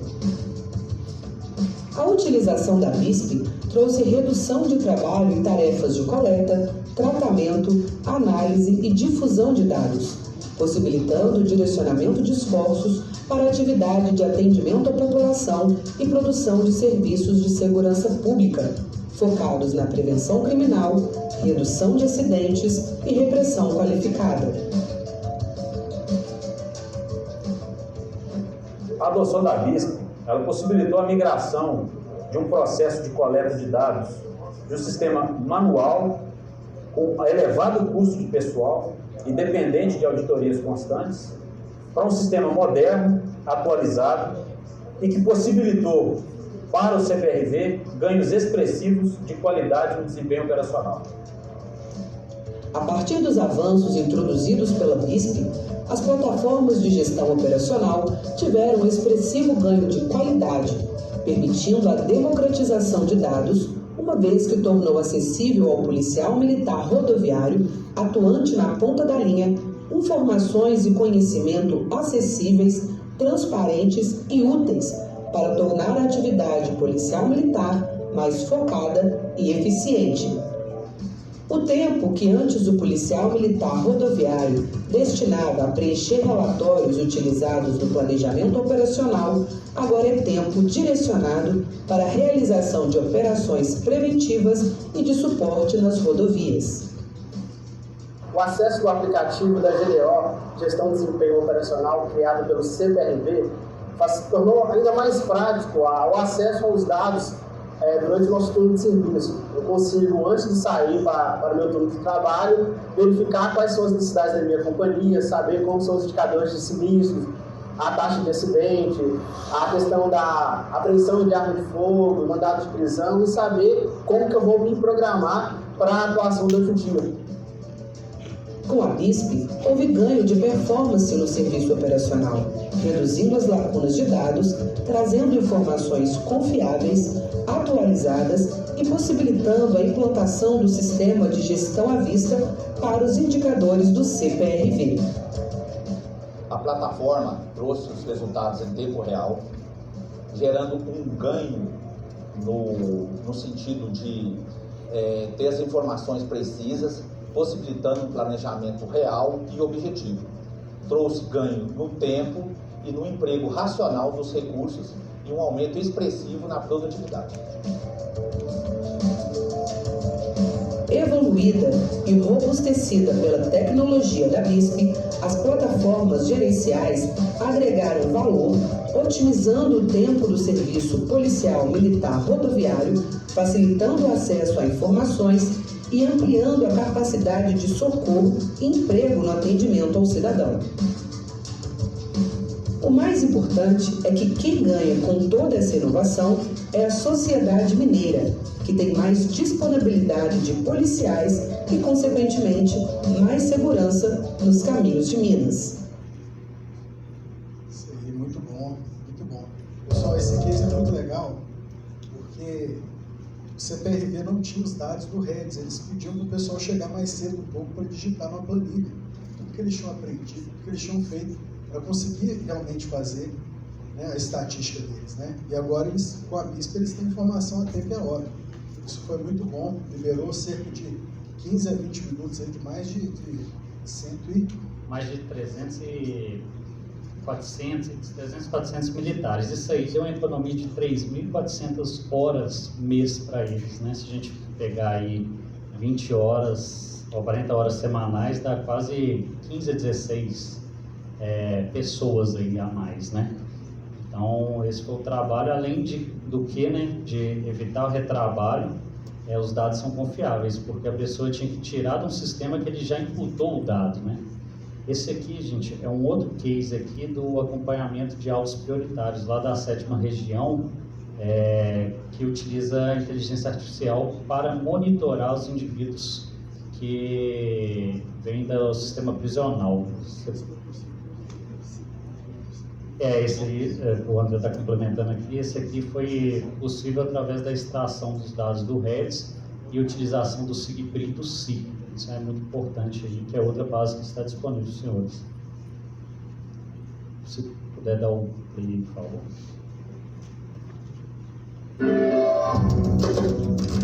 A utilização da BISP trouxe redução de trabalho em tarefas de coleta, tratamento, análise e difusão de dados, possibilitando o direcionamento de esforços para a atividade de atendimento à população e produção de serviços de segurança pública, focados na prevenção criminal, redução de acidentes e repressão qualificada. A adoção da BISP, ela possibilitou a migração de um processo de coleta de dados de um sistema manual com elevado custo de pessoal e dependente de auditorias constantes para um sistema moderno, atualizado e que possibilitou para o CPRV ganhos expressivos de qualidade no desempenho operacional. A partir dos avanços introduzidos pela BISP, as plataformas de gestão operacional tiveram um expressivo ganho de qualidade, permitindo a democratização de dados, uma vez que tornou acessível ao policial militar rodoviário, atuante na ponta da linha, informações e conhecimento acessíveis, transparentes e úteis para tornar a atividade policial militar mais focada e eficiente. O tempo que antes o policial militar rodoviário destinava a preencher relatórios utilizados no planejamento operacional, agora é tempo direcionado para a realização de operações preventivas e de suporte nas rodovias. O acesso do aplicativo da GDO, Gestão de Desempenho Operacional, criado pelo CPRV, tornou ainda mais prático o acesso aos dados durante o nosso turno de serviço. Eu consigo, antes de sair para o meu turno de trabalho, verificar quais são as necessidades da minha companhia, saber como são os indicadores de sinistros, a taxa de acidente, a questão da apreensão de arma de fogo, mandado de prisão, e saber como que eu vou me programar para a atuação durante o dia. Com a BISP, houve ganho de performance no serviço operacional, reduzindo as lacunas de dados, trazendo informações confiáveis, atualizadas e possibilitando a implantação do sistema de gestão à vista para os indicadores do CPRV. A plataforma trouxe os resultados em tempo real, gerando um ganho no sentido de ter as informações precisas, possibilitando um planejamento real e objetivo. Trouxe ganho no tempo e no emprego racional dos recursos e um aumento expressivo na produtividade. Evoluída e robustecida pela tecnologia da BISP, as plataformas gerenciais agregaram valor, otimizando o tempo do serviço policial militar rodoviário, facilitando o acesso a informações e ampliando a capacidade de socorro e emprego no atendimento ao cidadão. O mais importante é que quem ganha com toda essa inovação é a sociedade mineira, que tem mais disponibilidade de policiais e, consequentemente, mais segurança nos caminhos de Minas. Isso aí, muito bom, muito bom. Pessoal, esse case é muito legal, porque o CPRV não tinha os dados do REDS, eles pediam para o pessoal chegar mais cedo um pouco para digitar numa planilha. Tudo que eles tinham aprendido, tudo que eles tinham feito, para conseguir realmente fazer, né, a estatística deles, né? E agora eles, com a BISP, eles têm informação a tempo e a hora. Isso foi muito bom, liberou cerca de 15 a 20 minutos aí de mais de 400 militares. Isso aí deu uma economia de 3.400 horas mês para eles, né? Se a gente pegar aí 20 horas ou 40 horas semanais, dá quase 15 a 16 pessoas aí a mais, né? Então, esse foi o trabalho, além do que, né, de evitar o retrabalho, os dados são confiáveis, porque a pessoa tinha que tirar de um sistema que ele já imputou o dado, né? Esse aqui, gente, é um outro case aqui do acompanhamento de alvos prioritários, lá da 7ª região, que utiliza a inteligência artificial para monitorar os indivíduos que vêm do sistema prisional. Esse aí, o André está complementando aqui, esse aqui foi possível através da extração dos dados do REDS e utilização do SIGPRI e do SI. Isso é muito importante aí, que é outra base que está disponível, senhores. Se puder dar o play, por favor.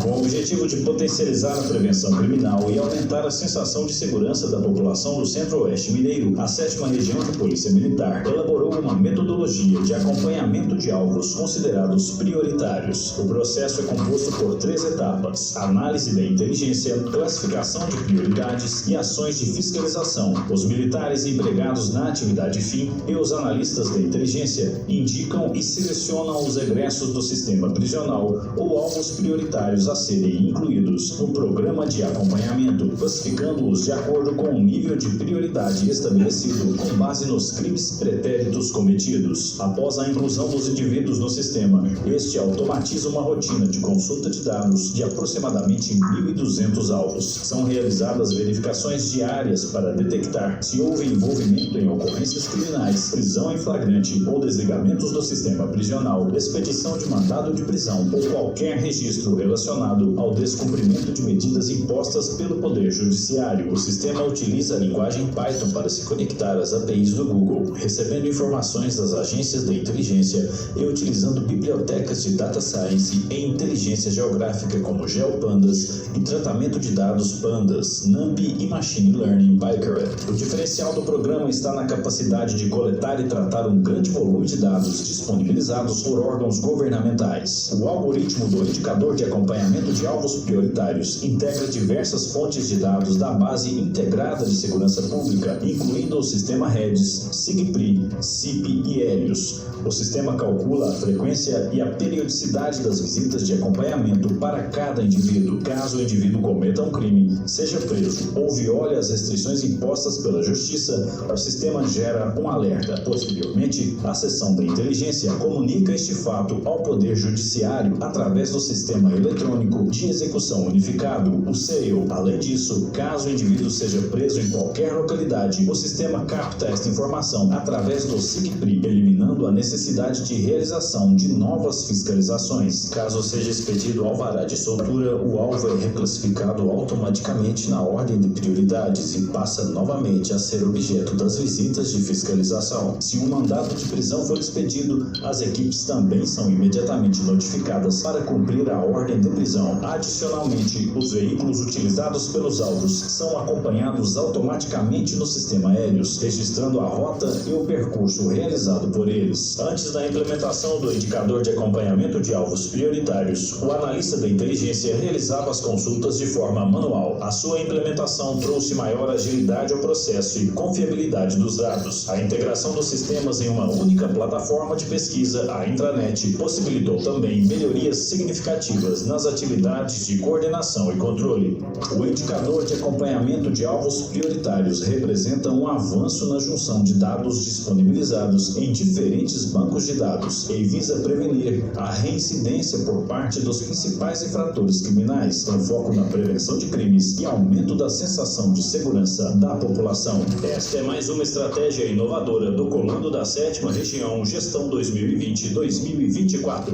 Com o objetivo de potencializar a prevenção criminal e aumentar a sensação de segurança da população do Centro-Oeste Mineiro, a 7ª Região de Polícia Militar elaborou uma metodologia de acompanhamento de alvos considerados prioritários. O processo é composto por 3 etapas: análise da inteligência, classificação de prioridades e ações de fiscalização. Os militares empregados na atividade fim e os analistas da inteligência indicam e selecionam os egressos do sistema prisional ou alvos prioritários a serem incluídos no programa de acompanhamento, classificando-os de acordo com o nível de prioridade estabelecido com base nos crimes pretéritos cometidos. Após a inclusão dos indivíduos no sistema, este automatiza uma rotina de consulta de dados de aproximadamente 1.200 alvos. São realizadas verificações diárias para detectar se houve envolvimento em ocorrências criminais, prisão em flagrante ou desligamentos do sistema prisional, expedição de mandado de prisão ou qualquer registro relacionado ao descumprimento de medidas impostas pelo Poder Judiciário. O sistema utiliza a linguagem Python para se conectar às APIs do Google, recebendo informações das agências da inteligência e utilizando bibliotecas de Data Science e inteligência geográfica como GeoPandas e tratamento de dados Pandas, NumPy e Machine Learning PyCaret. O diferencial do programa está na capacidade de coletar e tratar um grande volume de dados disponibilizados por órgãos governamentais. O algoritmo do indicador de acompanhamento de alvos prioritários integra diversas fontes de dados da base integrada de segurança pública, incluindo o sistema REDS, SIGPRI, CIP e Helios. O sistema calcula a frequência e a periodicidade das visitas de acompanhamento para cada indivíduo. Caso o indivíduo cometa um crime, seja preso ou viole as restrições impostas pela Justiça, o sistema gera um alerta. Posteriormente, a seção da inteligência comunica este fato ao Poder Judiciário através do Sistema Eletrônico de Execução Unificado, o SEIU. Além disso, caso o indivíduo seja preso em qualquer localidade, o sistema capta esta informação através do SIGPRI, eliminando a necessidade de realização de novas fiscalizações. Caso seja expedido alvará de soltura, o alvo é reclassificado automaticamente na ordem de prioridades e passa novamente a ser objeto das visitas de fiscalização. Se um mandado de prisão for expedido, as equipes também são imediatamente notificadas para cumprir a ordem de prisão. Adicionalmente, os veículos utilizados pelos alvos são acompanhados automaticamente no sistema Helios, registrando a rota e o percurso realizado por eles. Antes da implementação do indicador de acompanhamento de alvos prioritários, o analista da inteligência realizava as consultas de forma manual. A sua implementação trouxe maior agilidade ao processo e confiabilidade dos dados. A integração dos sistemas em uma única plataforma de pesquisa, a intranet, possibilitou também melhorias significativas nas atividades atividades de coordenação e controle. O indicador de acompanhamento de alvos prioritários representa um avanço na junção de dados disponibilizados em diferentes bancos de dados e visa prevenir a reincidência por parte dos principais infratores criminais, com foco na prevenção de crimes e aumento da sensação de segurança da população. Esta é mais uma estratégia inovadora do Comando da 7ª Região, Gestão 2020-2024.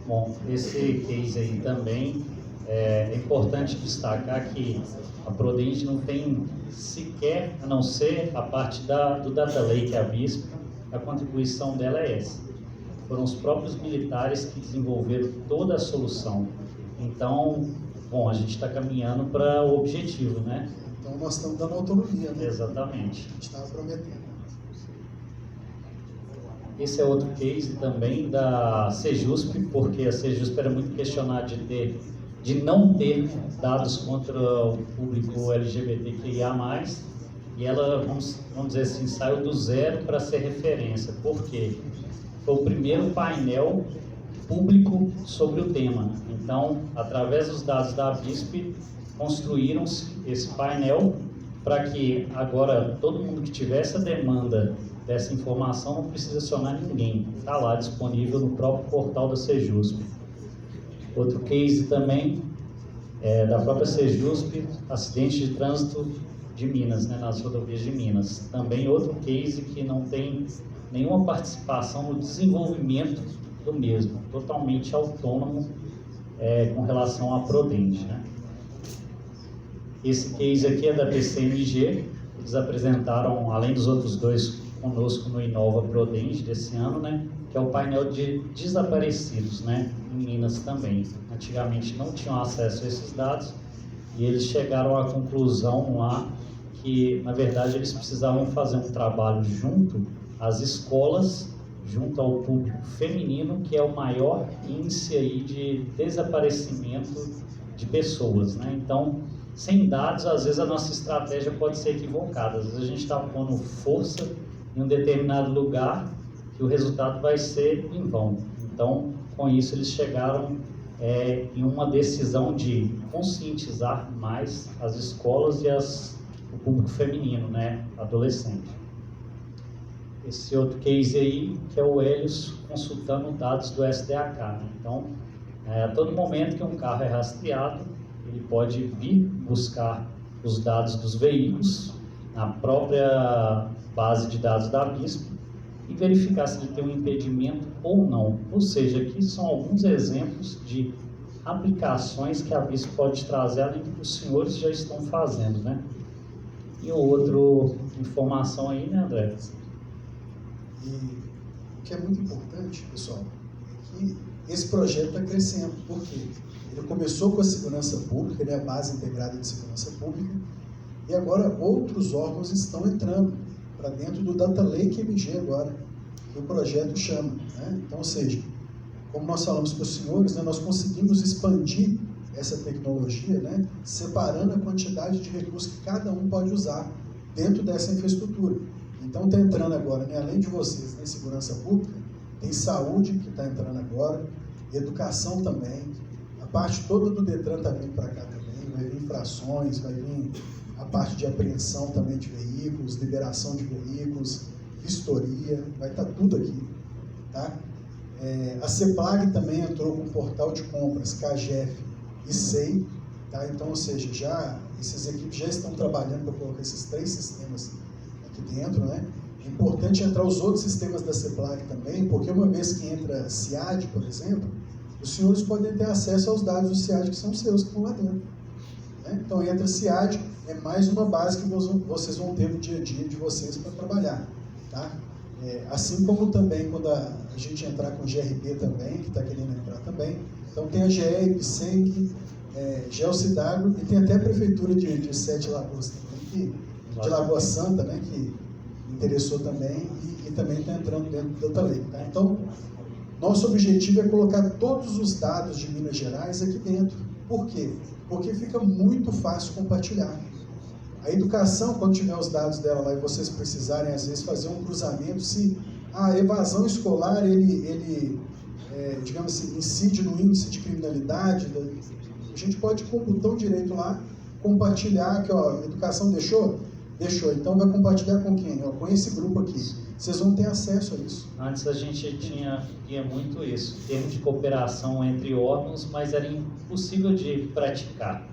Bom, esse case aí também é importante destacar que a Prodenge não tem sequer, a não ser a parte do Data Lake, a BISP, a contribuição dela é essa. Foram os próprios militares que desenvolveram toda a solução. Então, bom, a gente está caminhando para o objetivo, né? Então nós estamos dando autonomia, né? Exatamente. A gente estava prometendo. Esse é outro case também da Sejusp, porque a Sejusp era muito questionada de não ter dados contra o público LGBTQIA+, e ela, vamos dizer assim, saiu do zero para ser referência. Por quê? Foi o primeiro painel público sobre o tema. Então, através dos dados da BISP, construíram-se esse painel para que agora todo mundo que tiver essa demanda dessa informação não precisa acionar ninguém. Está lá disponível no próprio portal da Sejusp. Outro case também é da própria Sejusp, acidente de trânsito de Minas, né, nas rodovias de Minas. Também outro case que não tem nenhuma participação no desenvolvimento do mesmo, totalmente autônomo com relação à Prodenge, né? Esse case aqui é da PCMG, eles apresentaram, além dos outros dois conosco no Inova Prodenge desse ano, né, que é o painel de desaparecidos, né, em Minas também. Antigamente não tinham acesso a esses dados e eles chegaram à conclusão lá que, na verdade, eles precisavam fazer um trabalho junto às escolas, junto ao público feminino, que é o maior índice aí de desaparecimento de pessoas, né? Então, sem dados, às vezes a nossa estratégia pode ser equivocada. Às vezes a gente está pondo força em um determinado lugar que o resultado vai ser em vão. Então, com isso, eles chegaram em uma decisão de conscientizar mais as escolas e o público feminino, né, adolescente. Esse outro case aí, que é o Helios consultando dados do SDAK, né? Então, a todo momento que um carro é rastreado, ele pode vir buscar os dados dos veículos na própria base de dados da BISP e verificar se ele tem um impedimento ou não. Ou seja, aqui são alguns exemplos de aplicações que a BISP pode trazer, além do que os senhores já estão fazendo, né? E outra informação aí, né, André? E o que é muito importante, pessoal, é que esse projeto está crescendo. Por quê? Ele começou com a segurança pública, ele é a base integrada de segurança pública, e agora outros órgãos estão entrando para dentro do Data Lake MG agora, que o projeto chama, né? Então, ou seja, como nós falamos para os senhores, né, nós conseguimos expandir essa tecnologia, né, separando a quantidade de recursos que cada um pode usar dentro dessa infraestrutura. Então, está entrando agora, né, além de vocês, tem segurança pública, tem saúde que está entrando agora, educação também, a parte toda do Detran está vindo para cá também, vai vir infrações, vai vir a parte de apreensão também de veículos, liberação de veículos, vistoria, vai estar tudo aqui, tá? A CEPLAG também entrou com um portal de compras, KGF e SEI, tá? Então, ou seja, essas equipes já estão trabalhando para colocar esses 3 sistemas aqui dentro, né? É importante entrar os outros sistemas da CEPLAG também, porque uma vez que entra CIAD, por exemplo, os senhores podem ter acesso aos dados do CIAD que são seus, que estão lá dentro, né? Então, entra CIAD, é mais uma base que vocês vão ter no dia a dia de vocês para trabalhar, tá? Assim como também quando a gente entrar com GRP também, que está querendo entrar também, então tem a GE, IPSENC, GeoCW e tem até a Prefeitura de Sete Lagoas também, de Lagoa Santa, né, que interessou também e também está entrando dentro do Data Lake, tá? Então, nosso objetivo é colocar todos os dados de Minas Gerais aqui dentro. Por quê? Porque fica muito fácil compartilhar. A educação, quando tiver os dados dela lá e vocês precisarem, às vezes, fazer um cruzamento, se a evasão escolar, digamos assim, incide no índice de criminalidade. A gente pode, com o botão direito lá, compartilhar, que ó, a educação deixou? Deixou. Então vai compartilhar com quem? Ó, com esse grupo aqui. Vocês vão ter acesso a isso. Antes a gente via muito isso, termo de cooperação entre órgãos, mas era impossível de praticar.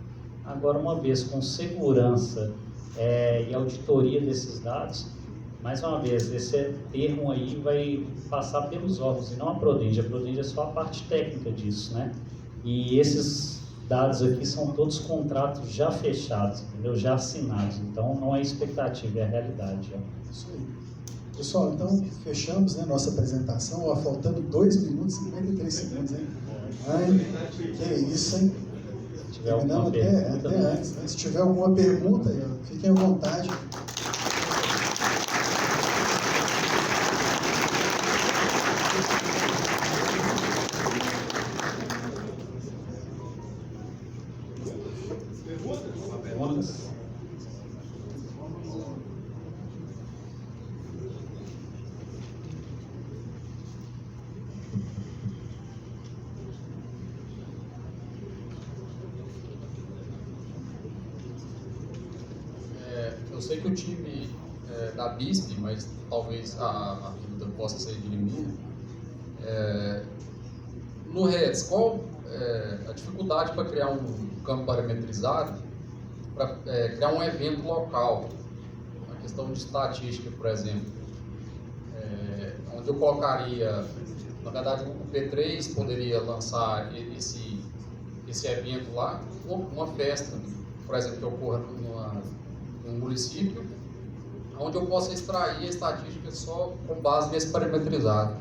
Agora, uma vez com segurança e auditoria desses dados, mais uma vez, esse termo aí vai passar pelos órgãos e não a Prodenge. A Prodenge é só a parte técnica disso, né? E esses dados aqui são todos contratos já fechados, entendeu? Já assinados. Então, não é expectativa, é a realidade. Ó. Isso aí. Pessoal, então, fechamos, né, nossa apresentação. Ó, faltando 2 minutos e 53 segundos, hein? Ai, que isso, hein? Se tiver alguma pergunta, até antes, né? Se tiver alguma pergunta, fiquem à vontade. Perguntas? Eu sei que o time da BISP, mas talvez a dúvida possa ser dirimida. No REDS, qual a dificuldade para criar um campo parametrizado, para criar um evento local? A questão de estatística, por exemplo, onde eu colocaria, na verdade, o P3 poderia lançar esse evento lá, uma festa, por exemplo, que ocorra num município, onde eu possa extrair a estatística só com base nesse parametrizado.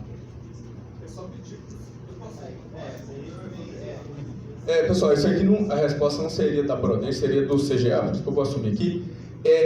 Pessoal, isso aqui a resposta não seria da Prodenge, seria do CGA, por isso que eu vou assumir aqui.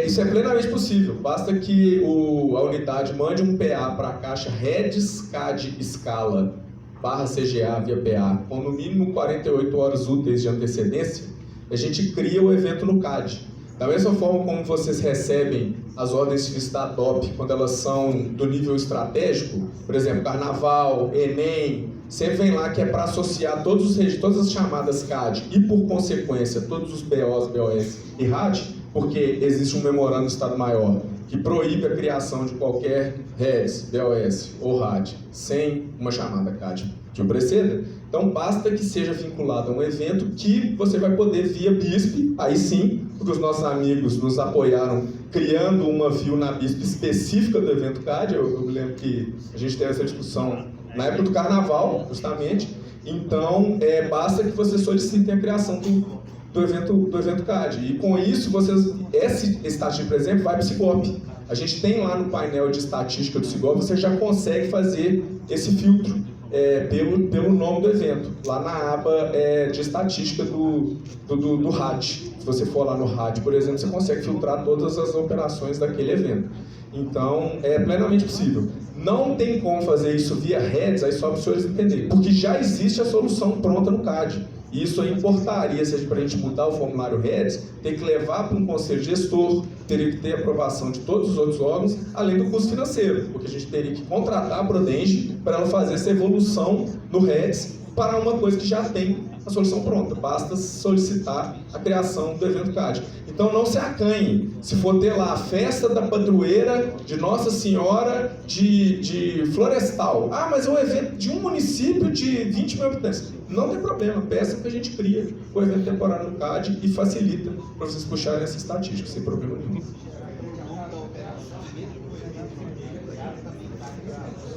Isso é plenamente possível, basta que a unidade mande um PA para a caixa REDS CAD escala /CGA via PA, com no mínimo 48 horas úteis de antecedência, a gente cria o evento no CAD. Da mesma forma como vocês recebem as ordens de vista DOP quando elas são do nível estratégico, por exemplo, Carnaval, Enem, sempre vem lá que é para associar todas as chamadas CAD e, por consequência, todos os BOs, BOS e RAD, porque existe um memorando do Estado-Maior que proíbe a criação de qualquer RES, BOS ou RAD sem uma chamada CAD que o preceda. Então, basta que seja vinculado a um evento que você vai poder, via BISP, aí sim, porque os nossos amigos nos apoiaram criando uma view na BISP específica do evento CAD. Eu lembro que a gente teve essa discussão na época do Carnaval, justamente. Então, basta que vocês solicitem a criação do evento CAD. E com isso, esse estatística, por exemplo, vai para o Cigop. A gente tem lá no painel de estatística do Cigop, você já consegue fazer esse filtro pelo nome do evento, lá na aba de estatística do RAD. Se você for lá no RAD, por exemplo, você consegue filtrar todas as operações daquele evento. Então, é plenamente possível. Não tem como fazer isso via REDS, aí só para os senhores entenderem, porque já existe a solução pronta no CAD. E isso aí importaria, seja para a gente mudar o formulário REDS, ter que levar para um conselho gestor, teria que ter aprovação de todos os outros órgãos, além do custo financeiro, porque a gente teria que contratar a Prodenge para ela fazer essa evolução no REDS para uma coisa que já tem a solução pronta. Basta solicitar a criação do evento CAD. Então não se acanhe. Se for ter lá a festa da padroeira de Nossa Senhora de Florestal. Ah, mas é um evento de um município de 20 mil habitantes. Não tem problema. Peça que a gente cria o evento temporário no CAD e facilita para vocês puxarem essa estatística sem problema nenhum.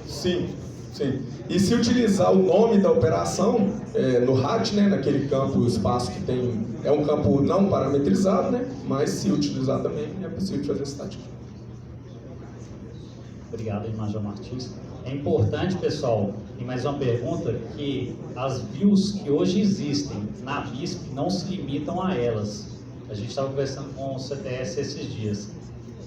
Sim. Sim. E se utilizar o nome da operação no RAD, né, naquele campo, espaço que tem, é um campo não parametrizado, né, mas se utilizar também é possível fazer estatística. Obrigado, Major Martins. É importante, pessoal, e mais uma pergunta, que as views que hoje existem na BISP não se limitam a elas. A gente estava conversando com o CTS esses dias.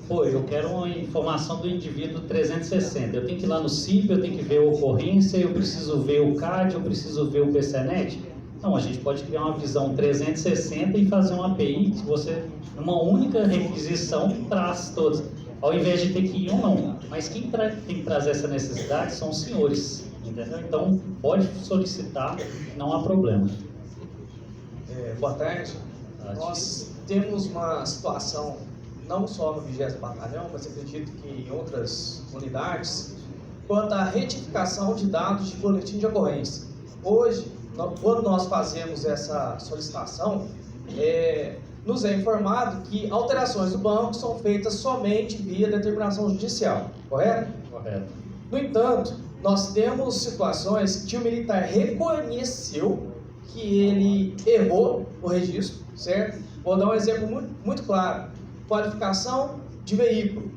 Pô, eu quero uma informação do indivíduo 360. Eu tenho que ir lá no CIP, eu tenho que ver a ocorrência, eu preciso ver o CAD, eu preciso ver o PCNet. Não, a gente pode criar uma visão 360 e fazer uma API que você, numa única requisição, traz todas. ao invés de ter que ir ou não. Mas quem tem que trazer essa necessidade são os senhores, entendeu? Então, pode solicitar, não há problema. Boa tarde. Nós temos uma situação, não só no 20º Batalhão, mas acredito que em outras unidades, quanto à retificação de dados de boletim de ocorrência. Hoje, quando nós fazemos essa solicitação, nos é informado que alterações do banco são feitas somente via determinação judicial, correto? Correto. No entanto, nós temos situações que o militar reconheceu que ele errou o registro, certo? Vou dar um exemplo muito claro. Qualificação de veículo.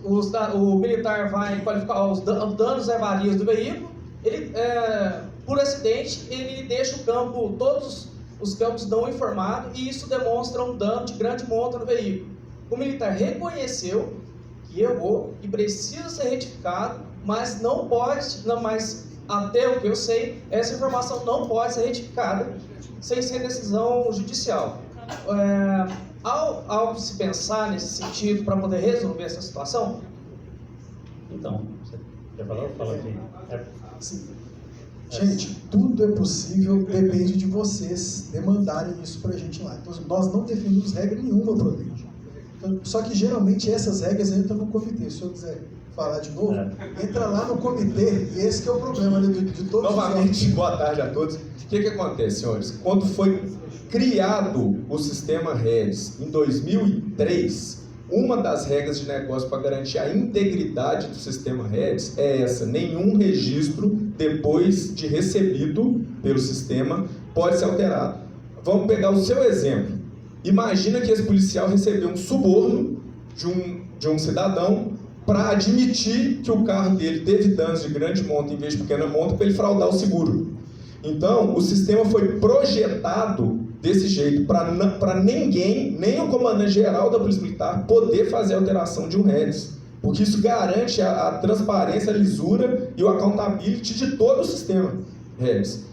O militar vai qualificar os danos e avarias do veículo, ele, por acidente, ele deixa o campo, todos os campos não informados, e isso demonstra um dano de grande monta no veículo. O militar reconheceu que errou e precisa ser retificado, mas não pode, mas até o que eu sei, essa informação não pode ser retificada sem ser decisão judicial. Ao se pensar nesse sentido para poder resolver essa situação? Então, você quer falar? Fala aqui. Sim. Gente, tudo é possível, depende de vocês demandarem isso pra gente lá. Então, nós não definimos regra nenhuma para o DEND. Então, só que geralmente essas regras entram no comitê. Se eu quiser falar de novo, entra lá no comitê, e esse que é o problema, né, de todos. Novamente, boa tarde a todos. O que acontece, senhores? Quando foi criado o sistema REDS em 2003, uma das regras de negócio para garantir a integridade do sistema REDS é essa: nenhum registro, depois de recebido pelo sistema, pode ser alterado. Vamos pegar o seu exemplo. Imagina que esse policial recebeu um suborno de um cidadão para admitir que o carro dele teve danos de grande monta em vez de pequena monta para ele fraudar o seguro. Então, o sistema foi projetado desse jeito, para ninguém, nem o comandante-geral da Polícia Militar, poder fazer a alteração de um REDS. Porque isso garante a transparência, a lisura e o accountability de todo o sistema REDS.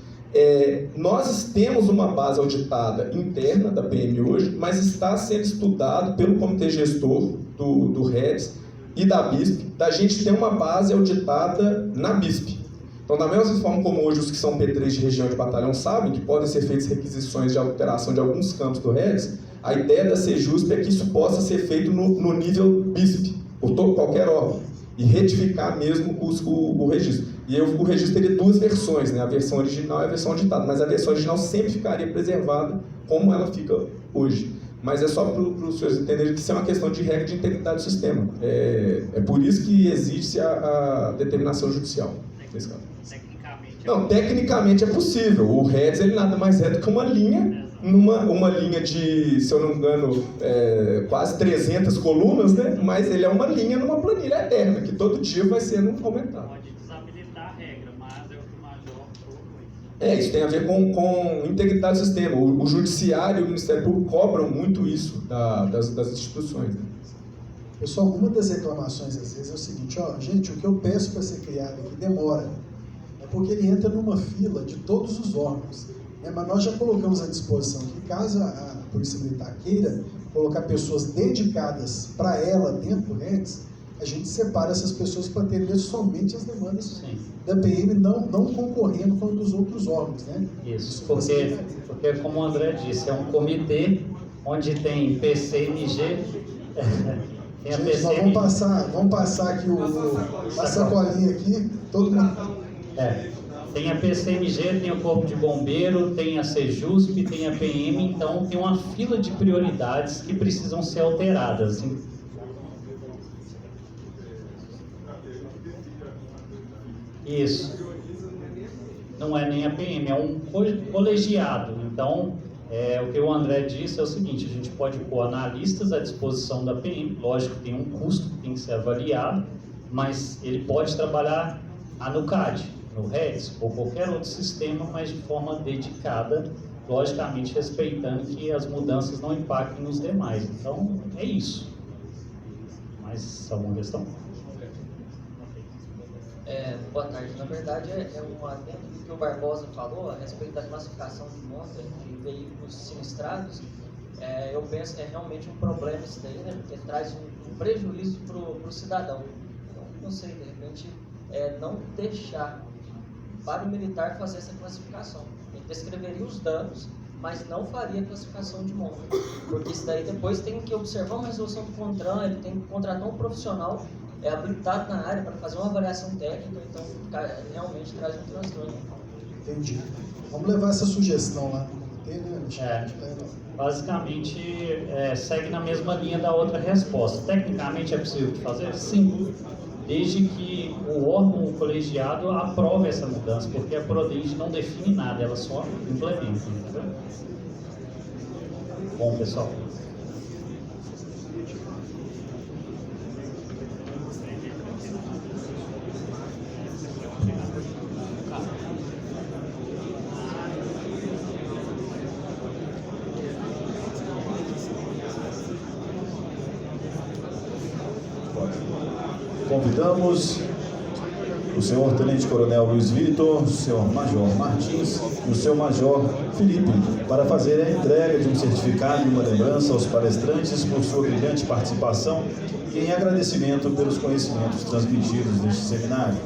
Nós temos uma base auditada interna da PM hoje, mas está sendo estudado pelo comitê gestor do REDS e da BISP, da gente ter uma base auditada na BISP. Então, da mesma forma como hoje os que são P3 de região de batalhão sabem que podem ser feitas requisições de alteração de alguns campos do REDS, a ideia da Sejusp é que isso possa ser feito no nível BISP, por qualquer órgão, e retificar mesmo o registro. E o registro teria duas versões, né? A versão original e a versão auditada, mas a versão original sempre ficaria preservada como ela fica hoje. Mas é só para os senhores entenderem que isso é uma questão de regra de integridade do sistema. É por isso que existe a determinação judicial nesse caso. Não, tecnicamente é possível. O REDS ele nada mais é do que uma linha, uma linha de, se eu não me engano, quase 300 colunas, né? Mas ele é uma linha numa planilha eterna, que todo dia vai sendo aumentado. Pode desabilitar a regra, mas é o que o Major falou. Isso tem a ver com integridade do sistema. O Judiciário e o Ministério Público cobram muito isso das instituições. Né? Pessoal, uma das reclamações às vezes é o seguinte: gente, o que eu peço para ser criado aqui demora. Porque ele entra numa fila de todos os órgãos. Mas nós já colocamos à disposição que, caso a Polícia Militar queira colocar pessoas dedicadas para ela dentro do REDS, a gente separa essas pessoas para atender somente as demandas da PM, não concorrendo com os outros órgãos. Né? Isso, porque como o André disse, é um comitê onde tem PCMG... tem a gente, PCMG... nós vamos passar aqui a sacolinha aqui, todo mundo... Tem a PCMG, tem o Corpo de Bombeiro, tem a Sejusp, tem a PM, então tem uma fila de prioridades que precisam ser alteradas. Isso. Não é nem a PM, é um colegiado. Então, o que o André disse é o seguinte: a gente pode pôr analistas à disposição da PM, lógico que tem um custo que tem que ser avaliado, mas ele pode trabalhar no CAD, no REDS ou qualquer outro sistema, mas de forma dedicada, logicamente respeitando que as mudanças não impactem nos demais. Então, é isso. Mais alguma questão? Boa tarde. Na verdade, é um adendo do que o Barbosa falou a respeito da classificação de monta de veículos sinistrados. Eu penso que é realmente um problema isso daí, né? Porque traz um prejuízo para o cidadão. Então, não sei, de repente, não deixar para o militar fazer essa classificação. Ele descreveria os danos, mas não faria classificação de monta, porque isso daí depois tem que observar uma resolução do CONTRAN, ele tem que contratar um profissional habilitado na área para fazer uma avaliação técnica, então realmente traz um transtorno. Entendi. Vamos levar essa sugestão lá no comitê, né, Alexandre? Basicamente, segue na mesma linha da outra resposta. Tecnicamente é possível de fazer? Sim, desde que o órgão colegiado aprove essa mudança, porque a Prodenge não define nada, ela só implementa, entendeu? Bom, pessoal. Convidamos o senhor Tenente Coronel Luiz Vitor, o senhor Major Martins e o senhor Major Felipe para fazer a entrega de um certificado e uma lembrança aos palestrantes por sua brilhante participação e em agradecimento pelos conhecimentos transmitidos neste seminário.